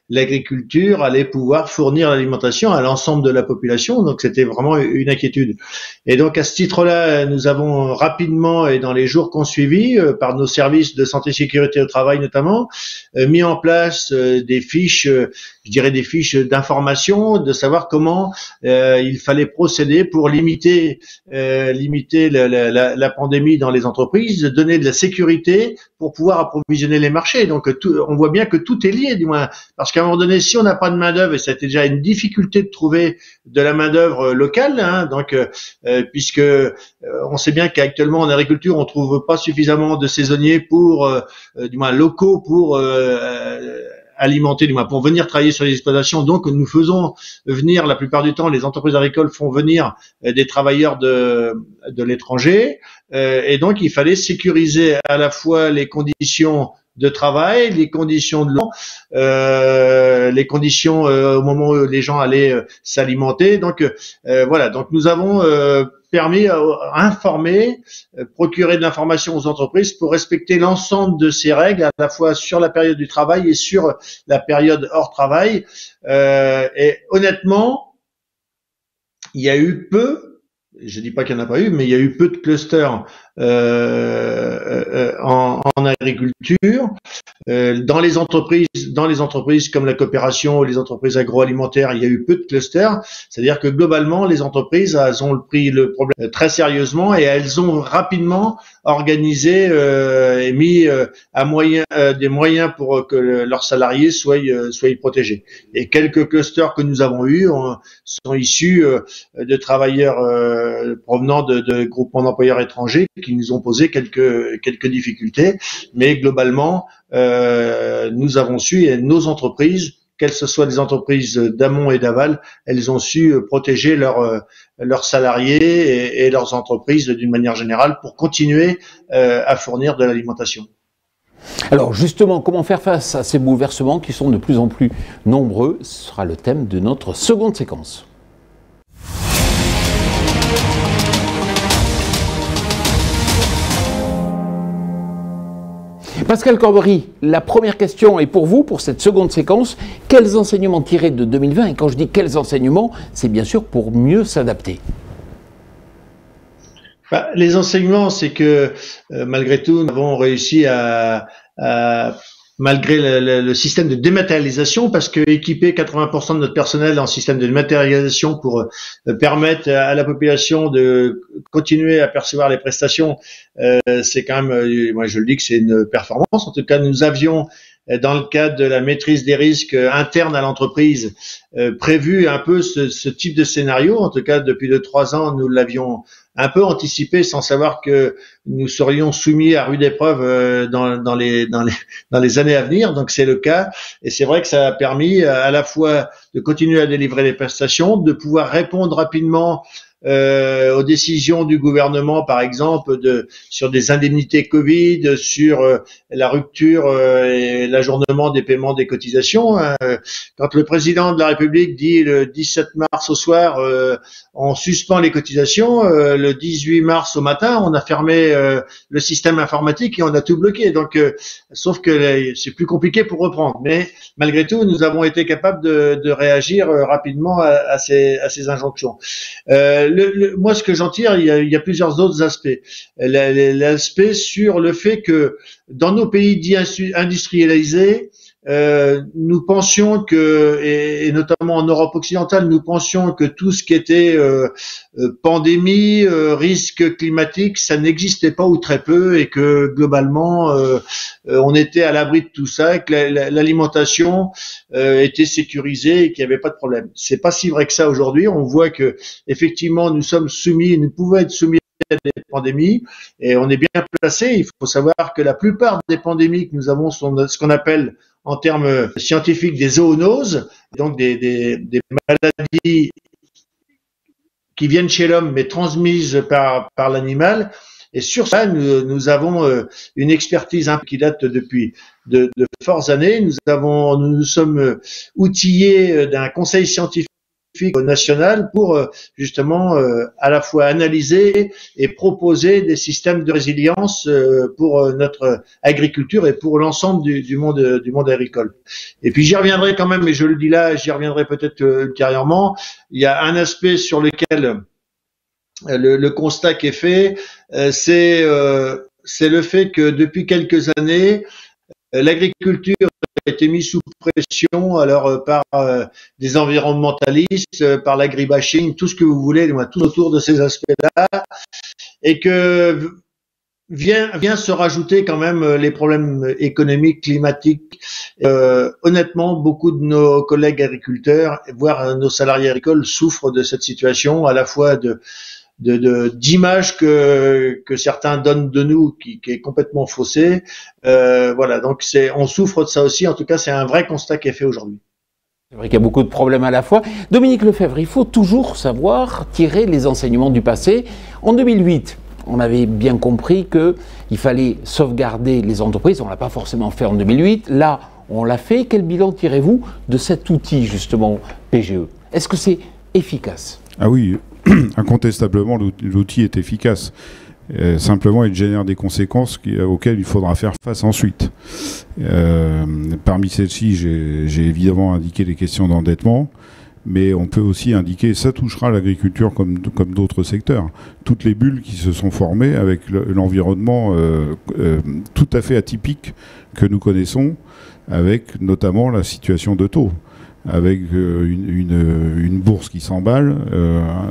l'agriculture allait pouvoir fournir l'alimentation à l'ensemble de la population. Donc c'était vraiment une inquiétude. Et donc à ce titre-là, nous avons rapidement et dans les jours qu'on suivi, par nos services de santé et sécurité au travail notamment, mis en place des fiches, je dirais des fiches d'information, de savoir comment il fallait procéder pour limiter la pandémie dans les entreprises, donner de la sécurité pour pouvoir approvisionner les marchés. Donc on voit bien que tout est lié, du moins, parce qu'à un moment donné, si on n'a pas de main d'œuvre, et c'était déjà une difficulté de trouver de la main d'œuvre locale, hein, donc puisque on sait bien qu'actuellement en agriculture, on trouve pas suffisamment de saisonniers pour, du moins locaux pour alimenter, du moins pour venir travailler sur les exploitations. Donc nous faisons venir, la plupart du temps, les entreprises agricoles font venir des travailleurs de l'étranger, et donc il fallait sécuriser à la fois les conditions de travail, les conditions de les conditions au moment où les gens allaient s'alimenter. Donc voilà, donc nous avons permis informer, procurer de l'information aux entreprises pour respecter l'ensemble de ces règles, à la fois sur la période du travail et sur la période hors travail. Et honnêtement, il y a eu peu, je dis pas qu'il n'y en a pas eu, mais il y a eu peu de clusters en agriculture. Dans les entreprises comme la coopération ou les entreprises agroalimentaires, il y a eu peu de clusters. C'est-à-dire que globalement, les entreprises, elles ont pris le problème très sérieusement et elles ont rapidement organisé et mis des moyens pour que leurs salariés soient protégés. Et quelques clusters que nous avons eus sont issus de travailleurs provenant de groupements d'employeurs étrangers qui nous ont posé quelques difficultés, mais globalement nous avons su, et nos entreprises, quelles que soient des entreprises d'amont et d'aval, elles ont su protéger leurs salariés et leurs entreprises d'une manière générale pour continuer à fournir de l'alimentation. Alors justement, comment faire face à ces bouleversements qui sont de plus en plus nombreux? Ce sera le thème de notre seconde séquence. Pascal Corbery, la première question est pour vous, pour cette seconde séquence. Quels enseignements tirer de 2020? Et quand je dis quels enseignements, c'est bien sûr pour mieux s'adapter. Les enseignements, c'est que malgré tout, nous avons réussi à malgré le système de dématérialisation, parce que équiper 80% de notre personnel en système de dématérialisation pour permettre à la population de continuer à percevoir les prestations, c'est quand même, moi je le dis que c'est une performance. En tout cas, nous avions, dans le cadre de la maîtrise des risques internes à l'entreprise, prévu un peu ce type de scénario. En tout cas, depuis 2-3 ans, nous l'avions un peu anticipé sans savoir que nous serions soumis à rude épreuve dans les années à venir. Donc c'est le cas, et c'est vrai que ça a permis à la fois de continuer à délivrer les prestations, de pouvoir répondre rapidement aux décisions du gouvernement, par exemple, sur des indemnités Covid, sur la rupture et l'ajournement des paiements des cotisations. Quand le président de la République dit le 17 mars au soir, on suspend les cotisations, le 18 mars au matin, on a fermé le système informatique et on a tout bloqué. Donc, sauf que c'est plus compliqué pour reprendre. Mais malgré tout, nous avons été capables de réagir rapidement à ces injonctions. Moi, ce que j'en tire, il y a plusieurs autres aspects. L'aspect sur le fait que dans nos pays dits industrialisés, nous pensions que, et notamment en Europe occidentale, nous pensions que tout ce qui était pandémie, risque climatique, ça n'existait pas ou très peu, et que globalement, on était à l'abri de tout ça, et que l'alimentation était sécurisée et qu'il n'y avait pas de problème. C'est pas si vrai que ça aujourd'hui. On voit que effectivement, nous pouvons être soumis à des pandémies, et on est bien placé. Il faut savoir que la plupart des pandémies que nous avons sont ce qu'on appelle en termes scientifiques des zoonoses, donc des maladies qui viennent chez l'homme mais transmises par l'animal. Et sur ça, nous avons une expertise qui date depuis de fortes années. Nous sommes outillés d'un conseil scientifique national pour justement à la fois analyser et proposer des systèmes de résilience pour notre agriculture et pour l'ensemble du monde agricole. Et puis j'y reviendrai quand même, mais je le dis là, j'y reviendrai peut-être ultérieurement. Il y a un aspect sur lequel le constat qui est fait, c'est le fait que depuis quelques années, l'agriculture a été mise sous pression alors par des environnementalistes, par l'agribashing, tout ce que vous voulez, tout autour de ces aspects-là, et que vient se rajouter quand même les problèmes économiques, climatiques. Honnêtement, beaucoup de nos collègues agriculteurs, voire nos salariés agricoles, souffrent de cette situation, à la fois d'image que certains donnent de nous qui est complètement faussée. Voilà, donc on souffre de ça aussi. En tout cas, c'est un vrai constat qui est fait aujourd'hui. C'est vrai qu'il y a beaucoup de problèmes à la fois. Dominique Lefebvre, il faut toujours savoir tirer les enseignements du passé. En 2008, on avait bien compris qu'il fallait sauvegarder les entreprises. On ne l'a pas forcément fait en 2008. Là, on l'a fait. Quel bilan tirez-vous de cet outil, justement, PGE? Est-ce que c'est efficace? Ah oui, incontestablement, l'outil est efficace. Simplement, il génère des conséquences auxquelles il faudra faire face ensuite. Parmi celles-ci, j'ai évidemment indiqué les questions d'endettement, mais on peut aussi indiquer, ça touchera l'agriculture comme d'autres secteurs, toutes les bulles qui se sont formées avec l'environnement tout à fait atypique que nous connaissons, avec notamment la situation de taux, avec une bourse qui s'emballe,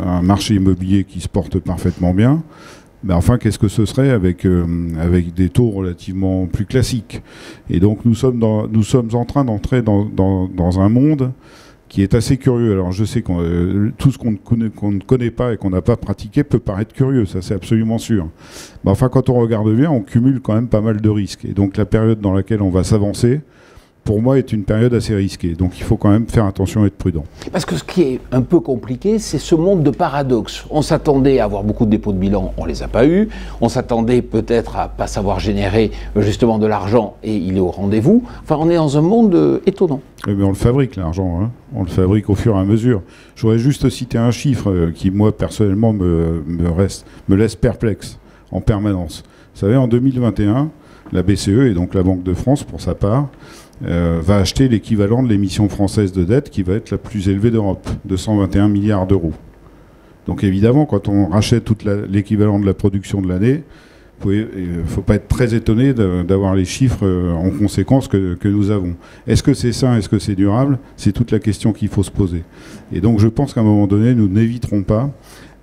un marché immobilier qui se porte parfaitement bien. Mais enfin, qu'est-ce que ce serait avec des taux relativement plus classiques? Et donc nous sommes en train d'entrer dans un monde qui est assez curieux. Alors je sais que tout ce qu'on ne connaît pas et qu'on n'a pas pratiqué peut paraître curieux, ça c'est absolument sûr. Mais enfin, quand on regarde bien, on cumule quand même pas mal de risques. Et donc la période dans laquelle on va s'avancer, pour moi, est une période assez risquée. Donc il faut quand même faire attention et être prudent. Parce que ce qui est un peu compliqué, c'est ce monde de paradoxes. On s'attendait à avoir beaucoup de dépôts de bilan, on ne les a pas eus. On s'attendait peut-être à ne pas savoir générer justement de l'argent et il est au rendez-vous. Enfin, on est dans un monde étonnant. Oui, mais on le fabrique, l'argent. Hein. On le fabrique au fur et à mesure. Je voudrais juste citer un chiffre qui, moi, personnellement, me laisse perplexe en permanence. Vous savez, en 2021, la BCE, et donc la Banque de France, pour sa part, va acheter l'équivalent de l'émission française de dette qui va être la plus élevée d'Europe, de 121 milliards d'euros. Donc évidemment, quand on rachète l'équivalent de la production de l'année, il ne faut pas être très étonné d'avoir les chiffres en conséquence que nous avons. Est-ce que c'est sain, est-ce que c'est durable? C'est toute la question qu'il faut se poser. Et donc je pense qu'à un moment donné, nous n'éviterons pas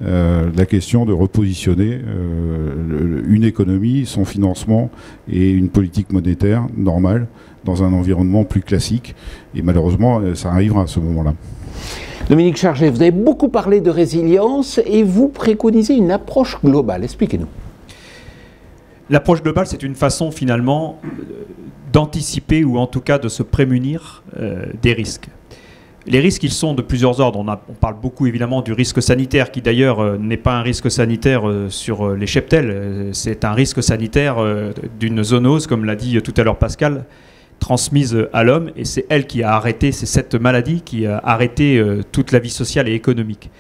la question de repositionner une économie, son financement et une politique monétaire normale dans un environnement plus classique. Et malheureusement, ça arrivera à ce moment-là. Dominique Charget, vous avez beaucoup parlé de résilience et vous préconisez une approche globale. Expliquez-nous. L'approche globale, c'est une façon finalement d'anticiper ou en tout cas de se prémunir des risques. Les risques, ils sont de plusieurs ordres. On parle beaucoup évidemment du risque sanitaire, qui d'ailleurs n'est pas un risque sanitaire sur les cheptels, c'est un risque sanitaire d'une zoonose, comme l'a dit tout à l'heure Pascal, transmise à l'homme, et c'est elle qui a arrêté, c'est cette maladie qui a arrêté toute la vie sociale et économique.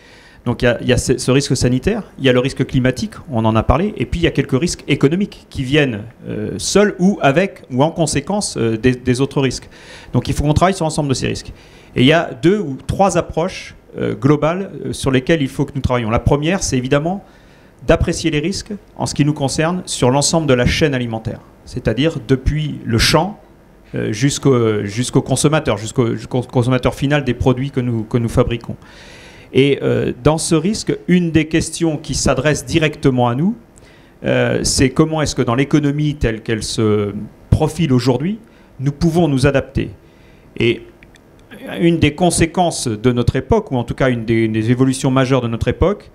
Donc il y a ce risque sanitaire, il y a le risque climatique, on en a parlé, et puis il y a quelques risques économiques qui viennent seuls ou avec ou en conséquence des autres risques. Donc il faut qu'on travaille sur l'ensemble de ces risques. Et il y a 2 ou 3 approches globales sur lesquelles il faut que nous travaillions. La première, c'est évidemment d'apprécier les risques en ce qui nous concerne sur l'ensemble de la chaîne alimentaire, c'est-à-dire depuis le champ jusqu'au consommateur, jusqu'au consommateur final des produits que nous fabriquons. Et dans ce risque, une des questions qui s'adresse directement à nous, c'est comment est-ce que dans l'économie telle qu'elle se profile aujourd'hui, nous pouvons nous adapter. Et une des conséquences de notre époque, ou en tout cas une des évolutions majeures de notre époque,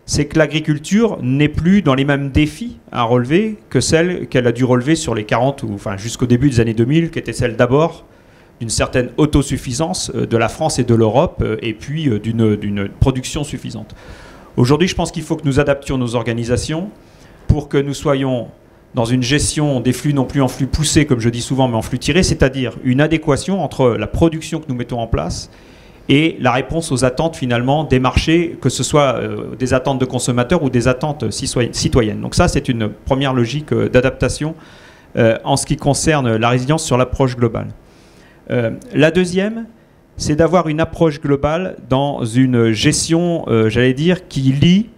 c'est que l'agriculture n'est plus dans les mêmes défis à relever que celle qu'elle a dû relever sur les 40, ou enfin jusqu'au début des années 2000, qui était celle d'abord d'une certaine autosuffisance de la France et de l'Europe, et puis d'une production suffisante. Aujourd'hui, je pense qu'il faut que nous adaptions nos organisations pour que nous soyons dans une gestion des flux non plus en flux poussés, comme je dis souvent, mais en flux tirés, c'est-à-dire une adéquation entre la production que nous mettons en place et la réponse aux attentes finalement des marchés, que ce soit des attentes de consommateurs ou des attentes citoyennes. Donc ça, c'est une première logique d'adaptation en ce qui concerne la résilience sur l'approche globale. La deuxième, c'est d'avoir une approche globale dans une gestion, j'allais dire, qui lie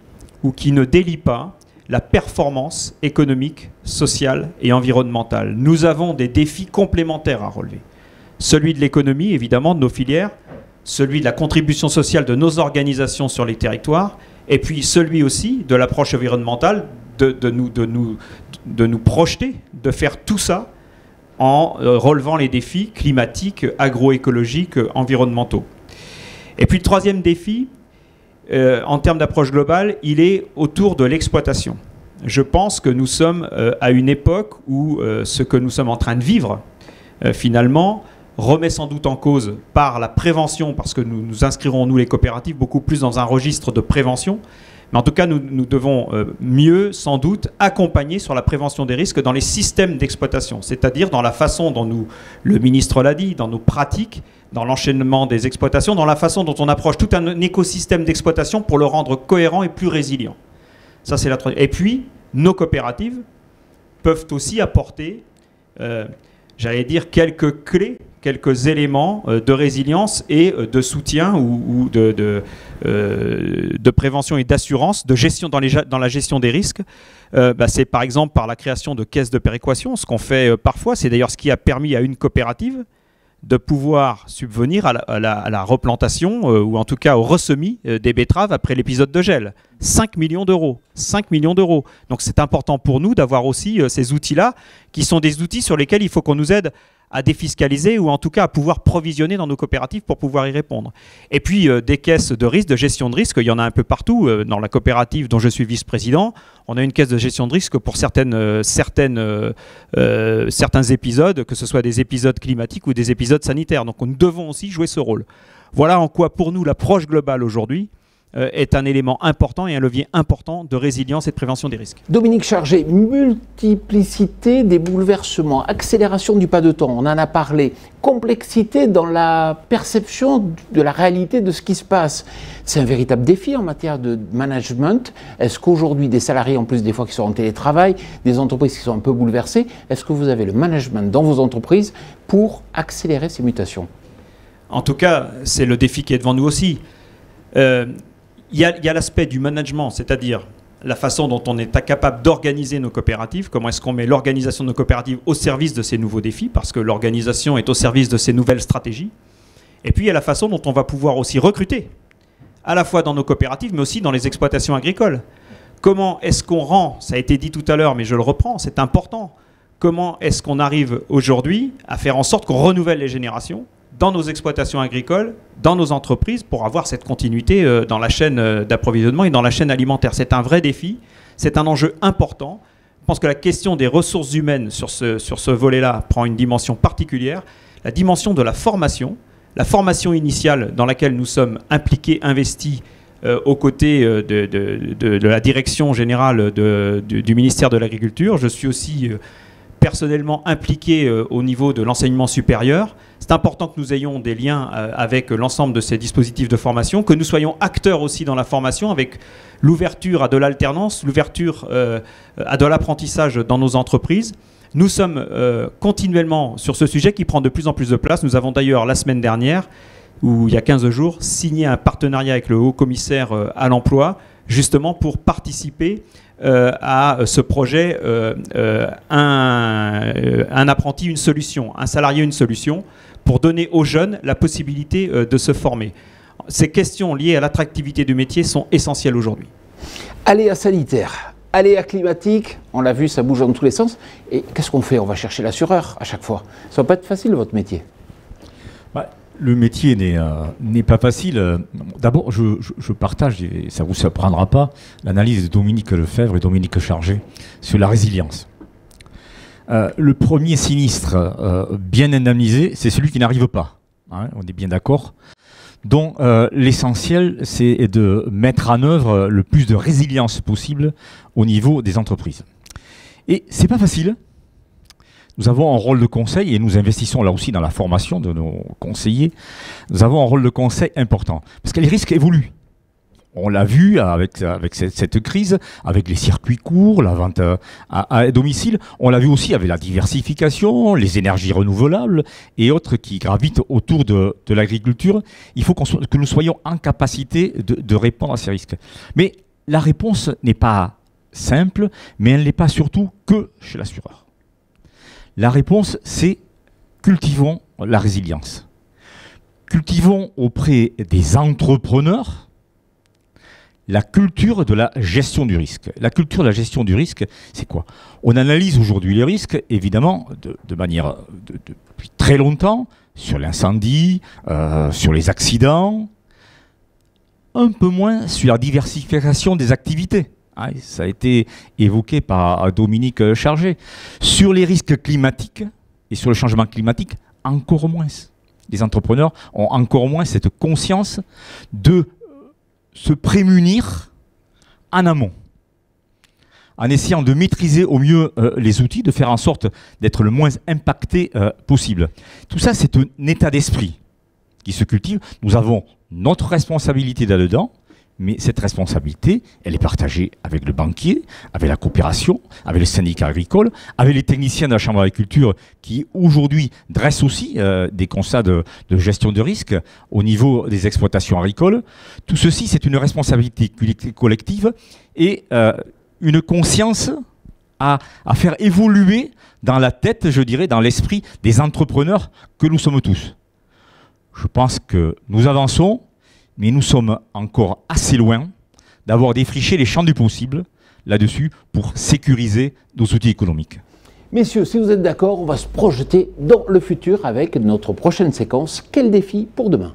ou qui ne délie pas la performance économique, sociale et environnementale. Nous avons des défis complémentaires à relever. Celui de l'économie, évidemment, de nos filières, celui de la contribution sociale de nos organisations sur les territoires, et puis celui aussi de l'approche environnementale, de nous projeter, de faire tout ça en relevant les défis climatiques, agroécologiques, environnementaux. Et puis le troisième défi, en termes d'approche globale, il est autour de l'exploitation. Je pense que nous sommes à une époque où ce que nous sommes en train de vivre, finalement, remet sans doute en cause par la prévention, parce que nous nous inscrirons, nous les coopératives, beaucoup plus dans un registre de prévention. Mais en tout cas, nous devons mieux, sans doute, accompagner sur la prévention des risques dans les systèmes d'exploitation, c'est-à-dire dans la façon dont le ministre l'a dit, dans nos pratiques, dans l'enchaînement des exploitations, dans la façon dont on approche tout un écosystème d'exploitation pour le rendre cohérent et plus résilient. Ça, c'est la troisième. Et puis, nos coopératives peuvent aussi apporter, j'allais dire, quelques clés, quelques éléments de résilience et de soutien ou de prévention et d'assurance, de gestion dans la gestion des risques. C'est par exemple par la création de caisses de péréquation, ce qu'on fait parfois. C'est d'ailleurs ce qui a permis à une coopérative de pouvoir subvenir à la replantation ou en tout cas au ressemis des betteraves après l'épisode de gel. 5 millions d'euros. 5 millions d'euros. Donc c'est important pour nous d'avoir aussi ces outils-là qui sont des outils sur lesquels il faut qu'on nous aide à défiscaliser ou en tout cas à pouvoir provisionner dans nos coopératives pour pouvoir y répondre. Et puis des caisses de risque, de gestion de risque, il y en a un peu partout. Dans la coopérative dont je suis vice-président, on a une caisse de gestion de risque pour certains épisodes, que ce soit des épisodes climatiques ou des épisodes sanitaires. Donc nous devons aussi jouer ce rôle. Voilà en quoi pour nous l'approche globale aujourd'hui est un élément important et un levier important de résilience et de prévention des risques. Dominique Chargé, multiplicité des bouleversements, accélération du pas de temps, on en a parlé, complexité dans la perception de la réalité de ce qui se passe. C'est un véritable défi en matière de management. Est-ce qu'aujourd'hui, des salariés, en plus des fois qui sont en télétravail, des entreprises qui sont un peu bouleversées, est-ce que vous avez le management dans vos entreprises pour accélérer ces mutations? En tout cas, c'est le défi qui est devant nous aussi. Il y a l'aspect du management, c'est-à-dire la façon dont on est capable d'organiser nos coopératives, comment est-ce qu'on met l'organisation de nos coopératives au service de ces nouveaux défis, parce que l'organisation est au service de ces nouvelles stratégies. Et puis il y a la façon dont on va pouvoir aussi recruter, à la fois dans nos coopératives, mais aussi dans les exploitations agricoles. Comment est-ce qu'on rend, ça a été dit tout à l'heure, mais je le reprends, c'est important, comment est-ce qu'on arrive aujourd'hui à faire en sorte qu'on renouvelle les générations dans nos exploitations agricoles, dans nos entreprises, pour avoir cette continuité dans la chaîne d'approvisionnement et dans la chaîne alimentaire. C'est un vrai défi, c'est un enjeu important. Je pense que la question des ressources humaines sur ce volet-là prend une dimension particulière. La dimension de la formation initiale dans laquelle nous sommes impliqués, investis aux côtés de la direction générale du ministère de l'Agriculture. Je suis aussi personnellement impliqué au niveau de l'enseignement supérieur. C'est important que nous ayons des liens avec l'ensemble de ces dispositifs de formation, que nous soyons acteurs aussi dans la formation avec l'ouverture à de l'alternance, l'ouverture à de l'apprentissage dans nos entreprises. Nous sommes continuellement sur ce sujet qui prend de plus en plus de place. Nous avons d'ailleurs la semaine dernière, ou il y a 15 jours, signé un partenariat avec le haut-commissaire à l'emploi, justement pour participer à ce projet un apprenti, une solution, un salarié, une solution, pour donner aux jeunes la possibilité de se former. Ces questions liées à l'attractivité du métier sont essentielles aujourd'hui. Aléas sanitaires, aléas climatiques, on l'a vu, ça bouge dans tous les sens. Et qu'est-ce qu'on fait? On va chercher l'assureur à chaque fois. Ça ne va pas être facile, votre métier. Le métier n'est pas facile. D'abord, je partage, et ça ne vous surprendra pas, l'analyse de Dominique Lefebvre et Dominique Chargé sur la résilience. Le premier sinistre bien indemnisé, c'est celui qui n'arrive pas. Hein, on est bien d'accord. Donc l'essentiel, c'est de mettre en œuvre le plus de résilience possible au niveau des entreprises. Et c'est pas facile. nous avons un rôle de conseil et nous investissons là aussi dans la formation de nos conseillers. Nous avons un rôle de conseil important parce que les risques évoluent. On l'a vu avec cette crise, avec les circuits courts, la vente à domicile. On l'a vu aussi avec la diversification, les énergies renouvelables et autres qui gravitent autour de l'agriculture. Il faut que nous soyons en capacité de répondre à ces risques. Mais la réponse n'est pas simple, mais elle n'est pas surtout que chez l'assureur. La réponse, c'est cultivons la résilience. Cultivons auprès des entrepreneurs la culture de la gestion du risque. La culture de la gestion du risque, c'est quoi? On analyse aujourd'hui les risques, évidemment, de manière depuis très longtemps, sur l'incendie, sur les accidents, un peu moins sur la diversification des activités. Ah, ça a été évoqué par Dominique Chargé. Sur les risques climatiques et sur le changement climatique, encore moins. Les entrepreneurs ont encore moins cette conscience de se prémunir en amont, en essayant de maîtriser au mieux les outils, de faire en sorte d'être le moins impacté possible. Tout ça, c'est un état d'esprit qui se cultive. Nous avons notre responsabilité là-dedans, mais cette responsabilité, elle est partagée avec le banquier, avec la coopération, avec le syndicat agricole, avec les techniciens de la Chambre d'agriculture qui aujourd'hui dressent aussi des constats de gestion de risque au niveau des exploitations agricoles. Tout ceci, c'est une responsabilité collective et une conscience à faire évoluer dans la tête, je dirais, dans l'esprit des entrepreneurs que nous sommes tous. Je pense que nous avançons, mais nous sommes encore assez loin d'avoir défriché les champs du possible là-dessus pour sécuriser nos outils économiques. Messieurs, si vous êtes d'accord, on va se projeter dans le futur avec notre prochaine séquence. Quel défi pour demain ?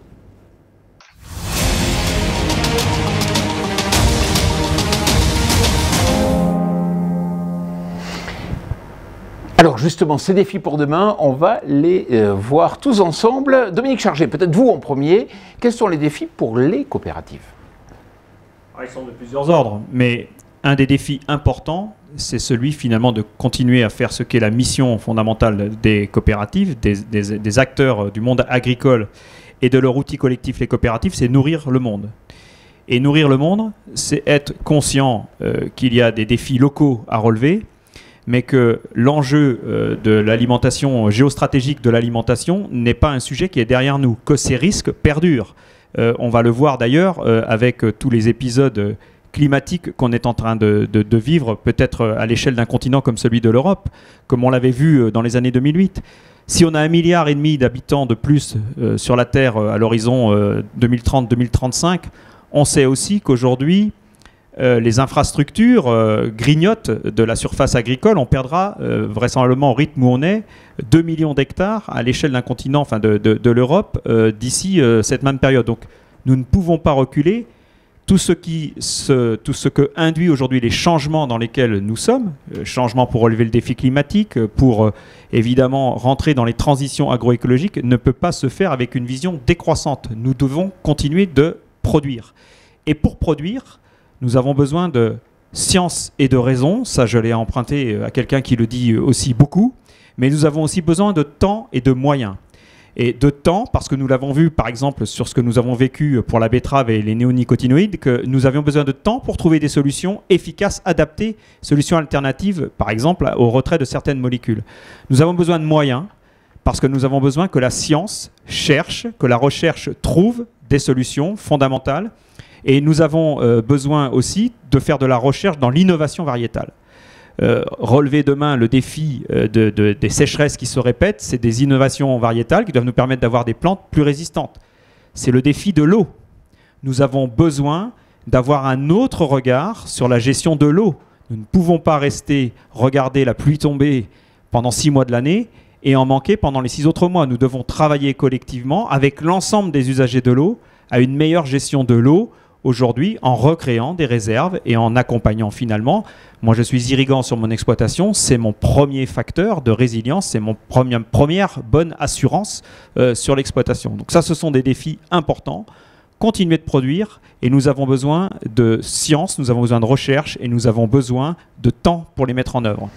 Alors justement, ces défis pour demain, on va les voir tous ensemble. Dominique Chargé, peut-être vous en premier, quels sont les défis pour les coopératives ? Ils sont de plusieurs ordres, mais un des défis importants, c'est celui finalement de continuer à faire ce qu'est la mission fondamentale des coopératives, des acteurs du monde agricole et de leur outil collectif, les coopératives, c'est nourrir le monde. Et nourrir le monde, c'est être conscient qu'il y a des défis locaux à relever, mais que l'enjeu de l'alimentation, géostratégique de l'alimentation, n'est pas un sujet qui est derrière nous, que ces risques perdurent. On va le voir d'ailleurs avec tous les épisodes climatiques qu'on est en train de vivre, peut-être à l'échelle d'un continent comme celui de l'Europe, comme on l'avait vu dans les années 2008. Si on a 1,5 milliard d'habitants de plus sur la Terre à l'horizon 2030-2035, on sait aussi qu'aujourd'hui, les infrastructures grignotent de la surface agricole. On perdra vraisemblablement au rythme où on est 2 millions d'hectares à l'échelle d'un continent, enfin de l'Europe, d'ici cette même période. Donc nous ne pouvons pas reculer. Tout ce que induit aujourd'hui les changements dans lesquels nous sommes, changements pour relever le défi climatique, pour évidemment rentrer dans les transitions agroécologiques, ne peut pas se faire avec une vision décroissante. Nous devons continuer de produire. Et pour produire, nous avons besoin de science et de raison. Ça, je l'ai emprunté à quelqu'un qui le dit aussi beaucoup. Mais nous avons aussi besoin de temps et de moyens. Et de temps, parce que nous l'avons vu, par exemple, sur ce que nous avons vécu pour la betterave et les néonicotinoïdes, que nous avions besoin de temps pour trouver des solutions efficaces, adaptées, solutions alternatives, par exemple, au retrait de certaines molécules. Nous avons besoin de moyens, parce que nous avons besoin que la science cherche, que la recherche trouve des solutions fondamentales. Et nous avons besoin aussi de faire de la recherche dans l'innovation variétale. Relever demain le défi des sécheresses qui se répètent, c'est des innovations variétales qui doivent nous permettre d'avoir des plantes plus résistantes. C'est le défi de l'eau. Nous avons besoin d'avoir un autre regard sur la gestion de l'eau. Nous ne pouvons pas regarder la pluie tomber pendant 6 mois de l'année et en manquer pendant les 6 autres mois. Nous devons travailler collectivement avec l'ensemble des usagers de l'eau à une meilleure gestion de l'eau aujourd'hui en recréant des réserves et en accompagnant finalement. Moi, je suis irriguant sur mon exploitation, c'est mon premier facteur de résilience, c'est mon première bonne assurance sur l'exploitation. Donc ça, ce sont des défis importants. Continuer de produire et nous avons besoin de science, nous avons besoin de recherche et nous avons besoin de temps pour les mettre en œuvre.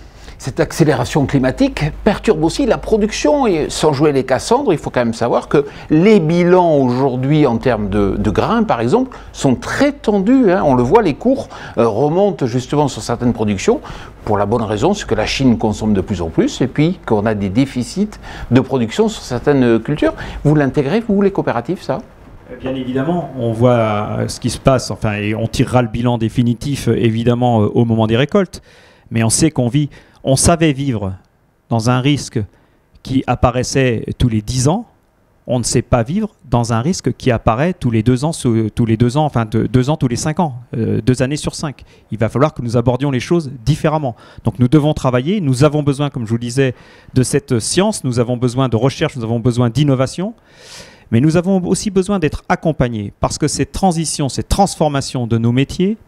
cette accélération climatique perturbe aussi la production et sans jouer les Cassandres, il faut quand même savoir que les bilans aujourd'hui en termes de grains par exemple sont très tendus, hein. On le voit, les cours remontent justement sur certaines productions pour la bonne raison, c'est que la Chine consomme de plus en plus et puis qu'on a des déficits de production sur certaines cultures. Vous l'intégrez, vous, les coopératives, ça ? Bien évidemment, on voit ce qui se passe, enfin, et on tirera le bilan définitif évidemment au moment des récoltes, mais on sait on savait vivre dans un risque qui apparaissait tous les 10 ans, on ne sait pas vivre dans un risque qui apparaît tous les 2 ans, enfin 2 ans tous les 5 ans, 2 années sur 5. Il va falloir que nous abordions les choses différemment. Donc nous devons travailler, nous avons besoin, comme je vous le disais, de cette science, nous avons besoin de recherche, nous avons besoin d'innovation, mais nous avons aussi besoin d'être accompagnés parce que ces transitions, ces transformations de nos métiers,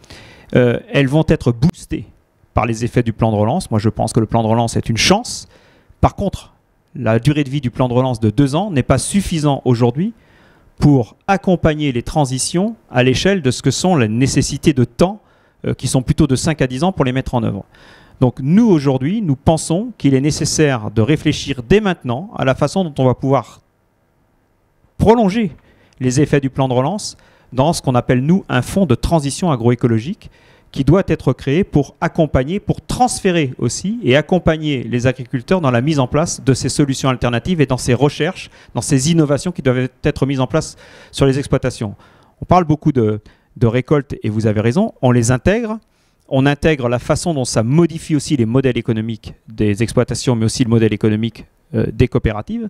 elles vont être boostées par les effets du plan de relance. Moi, je pense que le plan de relance est une chance. Par contre, la durée de vie du plan de relance de 2 ans n'est pas suffisant aujourd'hui pour accompagner les transitions à l'échelle de ce que sont les nécessités de temps qui sont plutôt de 5 à 10 ans pour les mettre en œuvre. Donc nous, aujourd'hui, nous pensons qu'il est nécessaire de réfléchir dès maintenant à la façon dont on va pouvoir prolonger les effets du plan de relance dans ce qu'on appelle, nous, un fonds de transition agroécologique qui doit être créé pour accompagner, pour transférer aussi et accompagner les agriculteurs dans la mise en place de ces solutions alternatives et dans ces recherches, dans ces innovations qui doivent être mises en place sur les exploitations. On parle beaucoup de récoltes et vous avez raison, on les intègre. On intègre la façon dont ça modifie aussi les modèles économiques des exploitations, mais aussi le modèle économique des coopératives.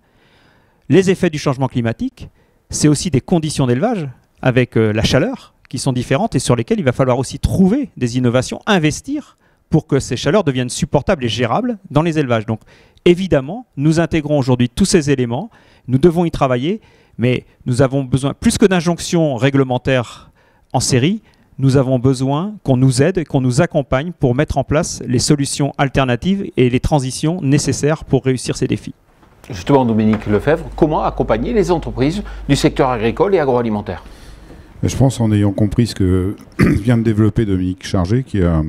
Les effets du changement climatique, c'est aussi des conditions d'élevage avec la chaleur qui sont différentes et sur lesquelles il va falloir aussi trouver des innovations, investir pour que ces chaleurs deviennent supportables et gérables dans les élevages. Donc évidemment, nous intégrons aujourd'hui tous ces éléments, nous devons y travailler, mais nous avons besoin, plus que d'injonctions réglementaires en série, nous avons besoin qu'on nous aide, qu'on nous accompagne pour mettre en place les solutions alternatives et les transitions nécessaires pour réussir ces défis. Justement, Dominique Lefebvre, comment accompagner les entreprises du secteur agricole et agroalimentaire ? Je pense en ayant compris ce que vient de développer Dominique Chargé, qui a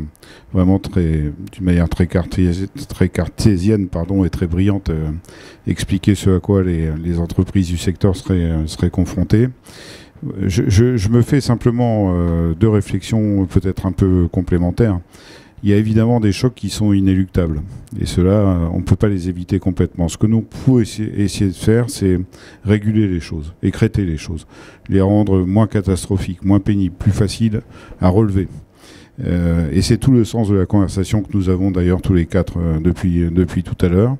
vraiment d'une manière très cartésienne et très brillante expliqué ce à quoi les entreprises du secteur seraient confrontées. Je me fais simplement 2 réflexions peut-être un peu complémentaires. Il y a évidemment des chocs qui sont inéluctables. Et cela, on ne peut pas les éviter complètement. Ce que nous pouvons essayer de faire, c'est réguler les choses, écrêter les choses, les rendre moins catastrophiques, moins pénibles, plus faciles à relever. Et c'est tout le sens de la conversation que nous avons d'ailleurs tous les 4 depuis tout à l'heure.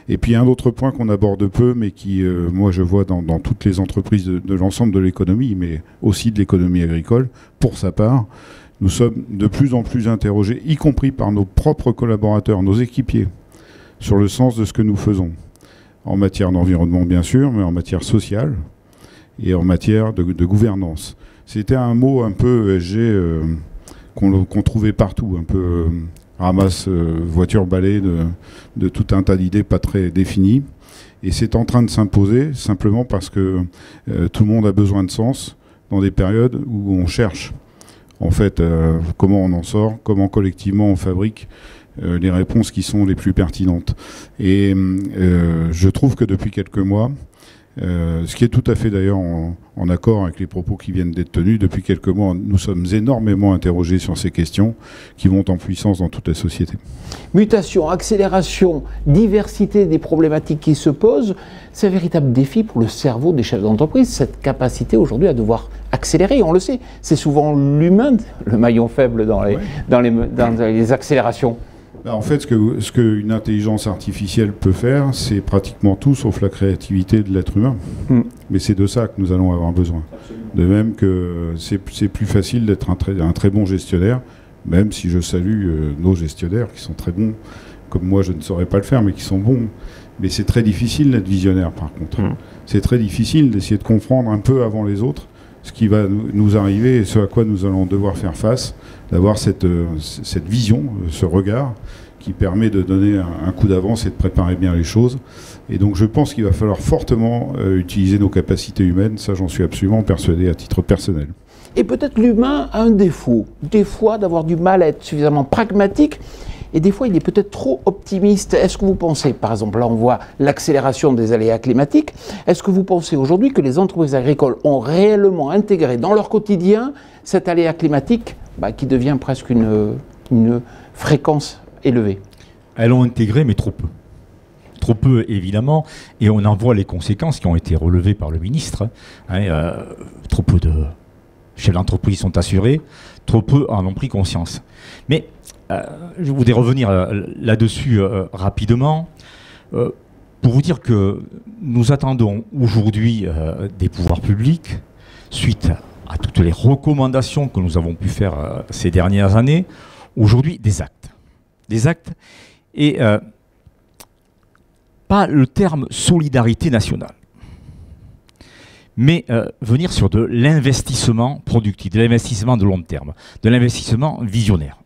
Et puis un autre point qu'on aborde peu, mais qui, moi, je vois dans toutes les entreprises de l'ensemble de l'économie, mais aussi de l'économie agricole, pour sa part, nous sommes de plus en plus interrogés, y compris par nos propres collaborateurs, nos équipiers, sur le sens de ce que nous faisons. En matière d'environnement, bien sûr, mais en matière sociale et en matière de gouvernance. C'était un mot un peu ESG qu'on trouvait partout, un peu ramasse voiture balai de tout un tas d'idées pas très définies. Et c'est en train de s'imposer simplement parce que tout le monde a besoin de sens dans des périodes où on cherche. En fait, comment on en sort, comment collectivement on fabrique les réponses qui sont les plus pertinentes. Et je trouve que depuis quelques mois, ce qui est tout à fait d'ailleurs en accord avec les propos qui viennent d'être tenus, depuis quelques mois, nous sommes énormément interrogés sur ces questions qui montent en puissance dans toute la société. Mutation, accélération, diversité des problématiques qui se posent, c'est un véritable défi pour le cerveau des chefs d'entreprise, cette capacité aujourd'hui à devoir accélérer. On le sait, c'est souvent l'humain, le maillon faible dans les accélérations. En fait, ce qu'une intelligence artificielle peut faire, c'est pratiquement tout sauf la créativité de l'être humain. Mais c'est de ça que nous allons avoir besoin. De même que c'est plus facile d'être un très bon gestionnaire, même si je salue nos gestionnaires qui sont très bons, comme moi je ne saurais pas le faire, mais qui sont bons. Mais c'est très difficile d'être visionnaire par contre. C'est très difficile d'essayer de comprendre un peu avant les autres ce qui va nous arriver et ce à quoi nous allons devoir faire face, d'avoir cette vision, ce regard qui permet de donner un coup d'avance et de préparer bien les choses. Et donc je pense qu'il va falloir fortement utiliser nos capacités humaines, ça j'en suis absolument persuadé à titre personnel. Et peut-être l'humain a un défaut, des fois d'avoir du mal à être suffisamment pragmatique et des fois il est peut-être trop optimiste. Est-ce que vous pensez, par exemple, là on voit l'accélération des aléas climatiques, est-ce que vous pensez aujourd'hui que les entreprises agricoles ont réellement intégré dans leur quotidien cet aléa climatique qui devient presque une fréquence élevée? Elles l'ont intégré, mais trop peu. Trop peu, évidemment, et on en voit les conséquences qui ont été relevées par le ministre. Trop peu de chefs d'entreprise sont assurés, trop peu en ont pris conscience. Mais je voudrais revenir là-dessus rapidement pour vous dire que nous attendons aujourd'hui des pouvoirs publics, suite à toutes les recommandations que nous avons pu faire ces dernières années, aujourd'hui des actes. Des actes et pas le terme solidarité nationale, mais venir sur de l'investissement productif, de l'investissement de long terme, de l'investissement visionnaire.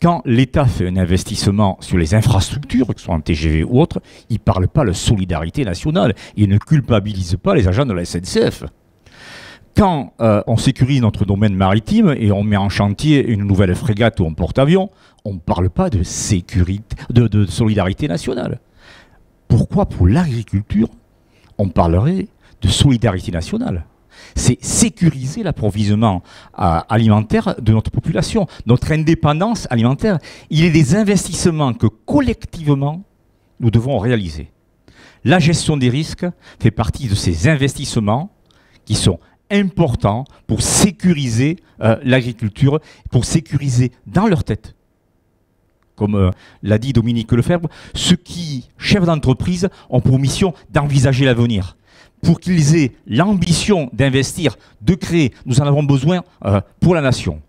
Quand l'État fait un investissement sur les infrastructures, que ce soit en TGV ou autre, il ne parle pas de solidarité nationale, il ne culpabilise pas les agents de la SNCF. Quand on sécurise notre domaine maritime et on met en chantier une nouvelle frégate ou un porte-avions, on ne parle pas de solidarité nationale. Pourquoi pour l'agriculture, on parlerait de solidarité nationale? C'est sécuriser l'approvisionnement alimentaire de notre population, notre indépendance alimentaire. Il est des investissements que collectivement, nous devons réaliser. La gestion des risques fait partie de ces investissements qui sont importants pour sécuriser l'agriculture, pour sécuriser dans leur tête, comme l'a dit Dominique Lefebvre, ceux qui, chefs d'entreprise, ont pour mission d'envisager l'avenir. Pour qu'ils aient l'ambition d'investir, de créer, nous en avons besoin pour la nation.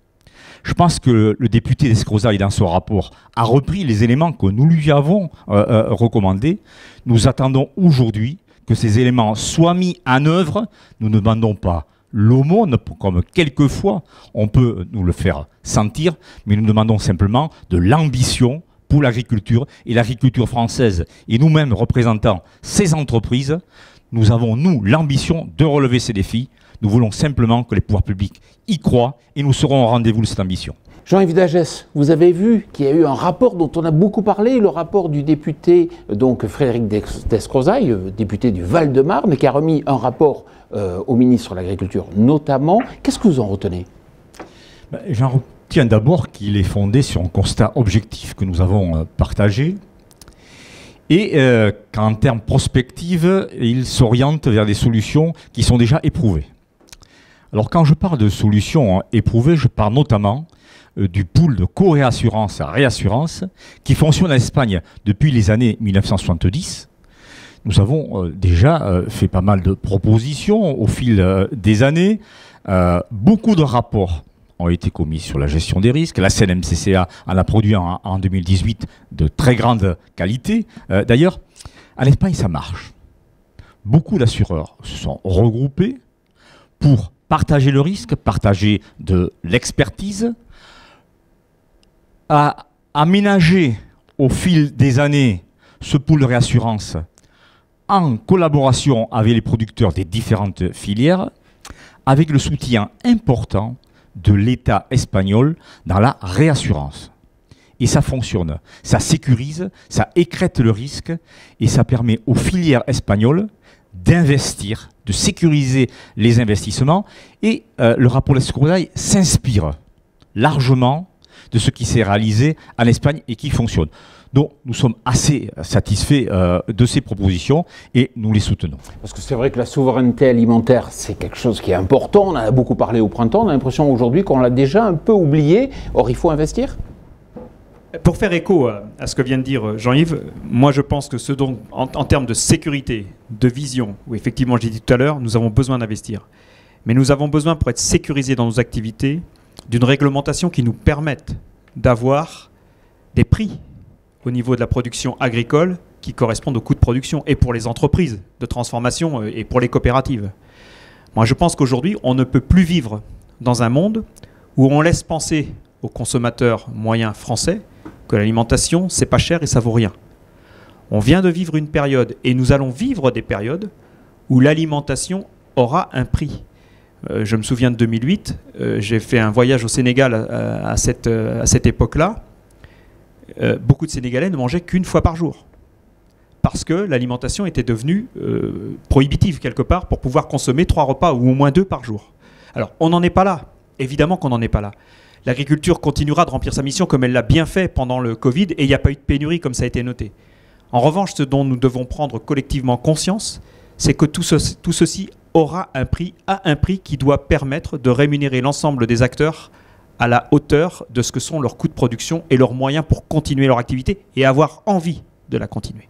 Je pense que le député d'Escrozaille, dans son rapport, a repris les éléments que nous lui avons recommandés. Nous attendons aujourd'hui que ces éléments soient mis en œuvre. Nous ne demandons pas l'aumône, comme quelquefois on peut nous le faire sentir, mais nous demandons simplement de l'ambition pour l'agriculture et l'agriculture française. Et nous-mêmes, représentant ces entreprises, nous avons, nous, l'ambition de relever ces défis. Nous voulons simplement que les pouvoirs publics y croient et nous serons au rendez-vous de cette ambition. Jean-Yves Dagès, vous avez vu qu'il y a eu un rapport dont on a beaucoup parlé, le rapport du député donc Frédéric d'Escrozaille, député du Val-de-Marne, qui a remis un rapport au ministre de l'Agriculture notamment. Qu'est-ce que vous en retenez? J'en retiens d'abord qu'il est fondé sur un constat objectif que nous avons partagé et qu'en termes prospectifs, il s'oriente vers des solutions qui sont déjà éprouvées. Alors quand je parle de solutions éprouvées, je parle notamment du pool de co-réassurance à réassurance qui fonctionne en Espagne depuis les années 1970. Nous avons déjà fait pas mal de propositions au fil des années. Beaucoup de rapports ont été commis sur la gestion des risques. La CNMCCA en a produit en 2018 de très grande qualité. D'ailleurs, en Espagne, ça marche. Beaucoup d'assureurs se sont regroupés pour partager le risque, partager de l'expertise, à aménager au fil des années ce pool de réassurance en collaboration avec les producteurs des différentes filières, avec le soutien important de l'État espagnol dans la réassurance. Et ça fonctionne, ça sécurise, ça écrète le risque et ça permet aux filières espagnoles d'investir, de sécuriser les investissements. Et le rapport d'Escrozaille s'inspire largement de ce qui s'est réalisé en Espagne et qui fonctionne. Donc nous sommes assez satisfaits de ces propositions et nous les soutenons. Parce que c'est vrai que la souveraineté alimentaire, c'est quelque chose qui est important. On en a beaucoup parlé au printemps. On a l'impression aujourd'hui qu'on l'a déjà un peu oublié. Or, il faut investir. Pour faire écho à ce que vient de dire Jean-Yves, moi je pense que en termes de sécurité, de vision, où effectivement j'ai dit tout à l'heure, nous avons besoin d'investir. Mais nous avons besoin, pour être sécurisés dans nos activités, d'une réglementation qui nous permette d'avoir des prix au niveau de la production agricole qui correspondent aux coûts de production et pour les entreprises de transformation et pour les coopératives. Moi je pense qu'aujourd'hui on ne peut plus vivre dans un monde où on laisse penser aux consommateurs moyens français que l'alimentation c'est pas cher et ça vaut rien. On vient de vivre une période et nous allons vivre des périodes où l'alimentation aura un prix. Je me souviens de 2008, j'ai fait un voyage au Sénégal à cette époque-là. beaucoup de Sénégalais ne mangeaient qu'une fois par jour. Parce que l'alimentation était devenue prohibitive quelque part pour pouvoir consommer 3 repas ou au moins 2 par jour. Alors, on n'en est pas là. Évidemment qu'on n'en est pas là. L'agriculture continuera de remplir sa mission comme elle l'a bien fait pendant le Covid et il n'y a pas eu de pénurie comme ça a été noté. En revanche, ce dont nous devons prendre collectivement conscience, c'est que tout ceci aura un prix qui doit permettre de rémunérer l'ensemble des acteurs à la hauteur de ce que sont leurs coûts de production et leurs moyens pour continuer leur activité et avoir envie de la continuer.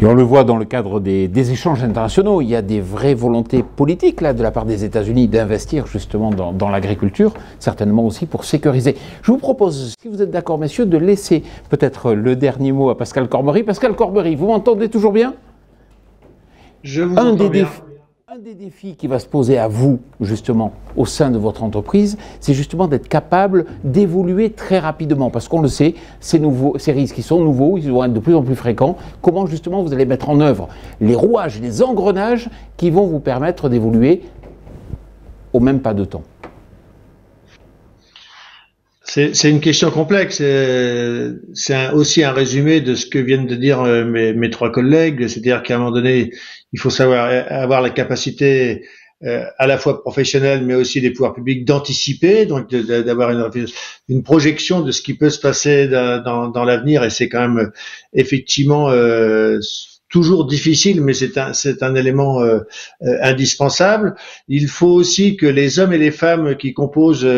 Et on le voit dans le cadre des échanges internationaux, il y a des vraies volontés politiques là, de la part des États-Unis d'investir justement dans l'agriculture, certainement aussi pour sécuriser. Je vous propose, si vous êtes d'accord messieurs, de laisser peut-être le dernier mot à Pascal Cormery. Pascal Cormery, vous m'entendez toujours bien ? Je vous entends bien. Un des défis qui va se poser à vous, justement, au sein de votre entreprise, c'est justement d'être capable d'évoluer très rapidement. Parce qu'on le sait, ces risques qui sont nouveaux, ils vont être de plus en plus fréquents. Comment, justement, vous allez mettre en œuvre les rouages, les engrenages qui vont vous permettre d'évoluer au même pas de temps? C'est une question complexe. C'est aussi un résumé de ce que viennent de dire mes 3 collègues. C'est-à-dire qu'à un moment donné, il faut savoir avoir la capacité à la fois professionnelle, mais aussi des pouvoirs publics d'anticiper, donc d'avoir une projection de ce qui peut se passer dans l'avenir. Et c'est quand même effectivement toujours difficile, mais c'est un élément indispensable. Il faut aussi que les hommes et les femmes qui composent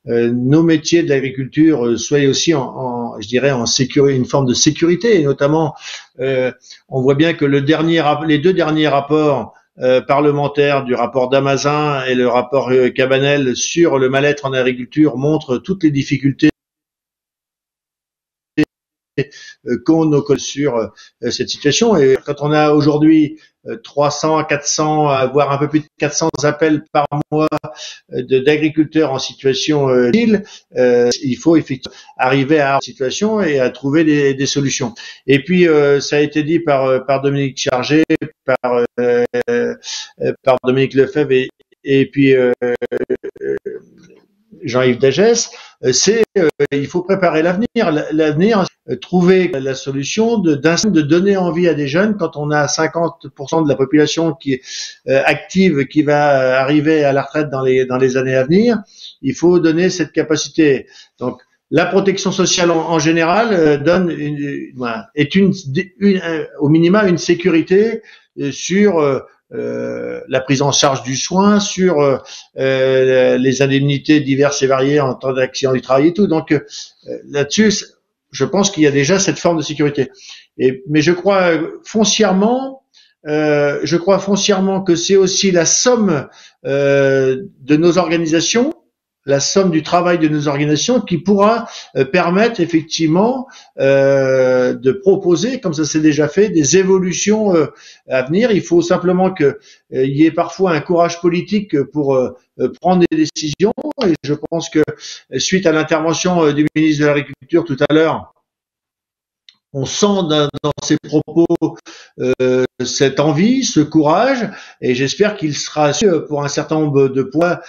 nos métiers de l'agriculture soient aussi je dirais en sécurité, une forme de sécurité. Et notamment, on voit bien que les 2 derniers rapports parlementaires, du rapport Damazin et le rapport Cabanel sur le mal-être en agriculture, montrent toutes les difficultés qu'on a sur cette situation. Et quand on a aujourd'hui 300, 400, voire un peu plus de 400 appels par mois d'agriculteurs en situation difficile, il faut effectivement arriver à cette situation et à trouver des solutions. Et puis, ça a été dit par Dominique Chargé, par Dominique Lefebvre et puis Jean-Yves Dagès, il faut préparer l'avenir, trouver la solution de donner envie à des jeunes quand on a 50% de la population qui est active, qui va arriver à la retraite dans les années à venir. Il faut donner cette capacité. Donc, la protection sociale en général donne au minima une sécurité sur la prise en charge du soin, sur les indemnités diverses et variées en temps d'accident du travail et tout. Donc là-dessus, je pense qu'il y a déjà cette forme de sécurité. Mais je crois foncièrement que c'est aussi la somme de nos organisations, la somme du travail de nos organisations qui pourra permettre effectivement de proposer, comme ça s'est déjà fait, des évolutions à venir. Il faut simplement qu'il y ait parfois un courage politique pour prendre des décisions. Et je pense que suite à l'intervention du ministre de l'Agriculture tout à l'heure, on sent dans ses propos cette envie, ce courage, et j'espère qu'il sera pour un certain nombre de points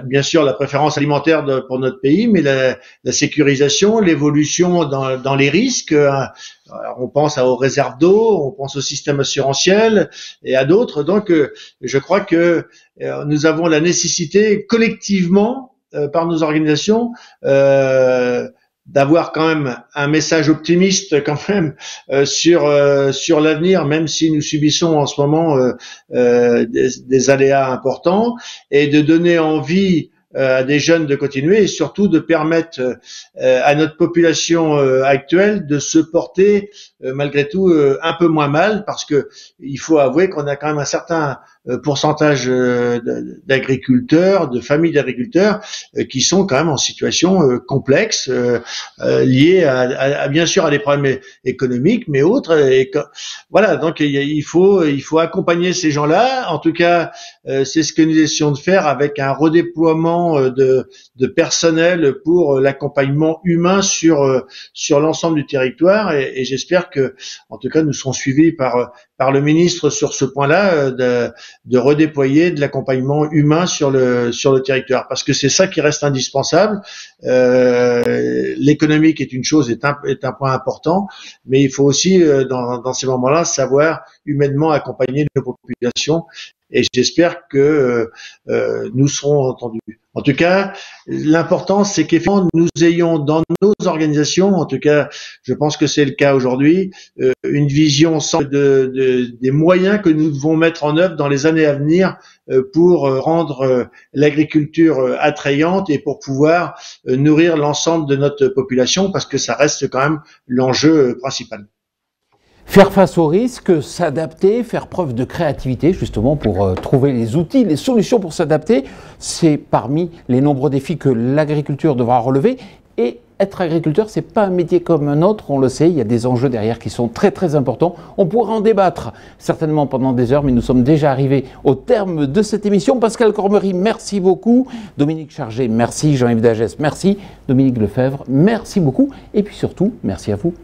bien sûr la préférence alimentaire pour notre pays, mais la sécurisation, l'évolution dans les risques. Alors, on pense aux réserves d'eau, on pense au système assurantiel et à d'autres. Donc, je crois que nous avons la nécessité collectivement, par nos organisations, d'avoir quand même un message optimiste quand même sur l'avenir, même si nous subissons en ce moment des aléas importants, et de donner envie à des jeunes de continuer, et surtout de permettre à notre population actuelle de se porter malgré tout un peu moins mal, parce que il faut avouer qu'on a quand même un certain pourcentage d'agriculteurs, de familles d'agriculteurs qui sont quand même en situation complexe, liée à bien sûr à des problèmes économiques, mais autres. Et voilà, donc il faut accompagner ces gens-là. En tout cas, c'est ce que nous essayons de faire avec un redéploiement de personnel pour l'accompagnement humain sur l'ensemble du territoire. Et j'espère que, en tout cas, nous serons suivis par le ministre sur ce point-là, redéployer de l'accompagnement humain sur le territoire, parce que c'est ça qui reste indispensable. L'économique est une chose, est un point important, mais il faut aussi dans ces moments-là savoir humainement accompagner nos populations. Et j'espère que nous serons entendus. En tout cas, l'important, c'est qu'effectivement, nous ayons dans nos organisations, en tout cas, je pense que c'est le cas aujourd'hui, une vision des moyens que nous devons mettre en œuvre dans les années à venir pour rendre l'agriculture attrayante et pour pouvoir nourrir l'ensemble de notre population, parce que ça reste quand même l'enjeu principal. Faire face aux risques, s'adapter, faire preuve de créativité justement pour trouver les outils, les solutions pour s'adapter, c'est parmi les nombreux défis que l'agriculture devra relever. Et être agriculteur, c'est pas un métier comme un autre, on le sait, il y a des enjeux derrière qui sont très très importants. On pourra en débattre certainement pendant des heures, mais nous sommes déjà arrivés au terme de cette émission. Pascal Cormery, merci beaucoup. Dominique Chargé, merci. Jean-Yves Dagès, merci. Dominique Lefebvre, merci beaucoup. Et puis surtout, merci à vous.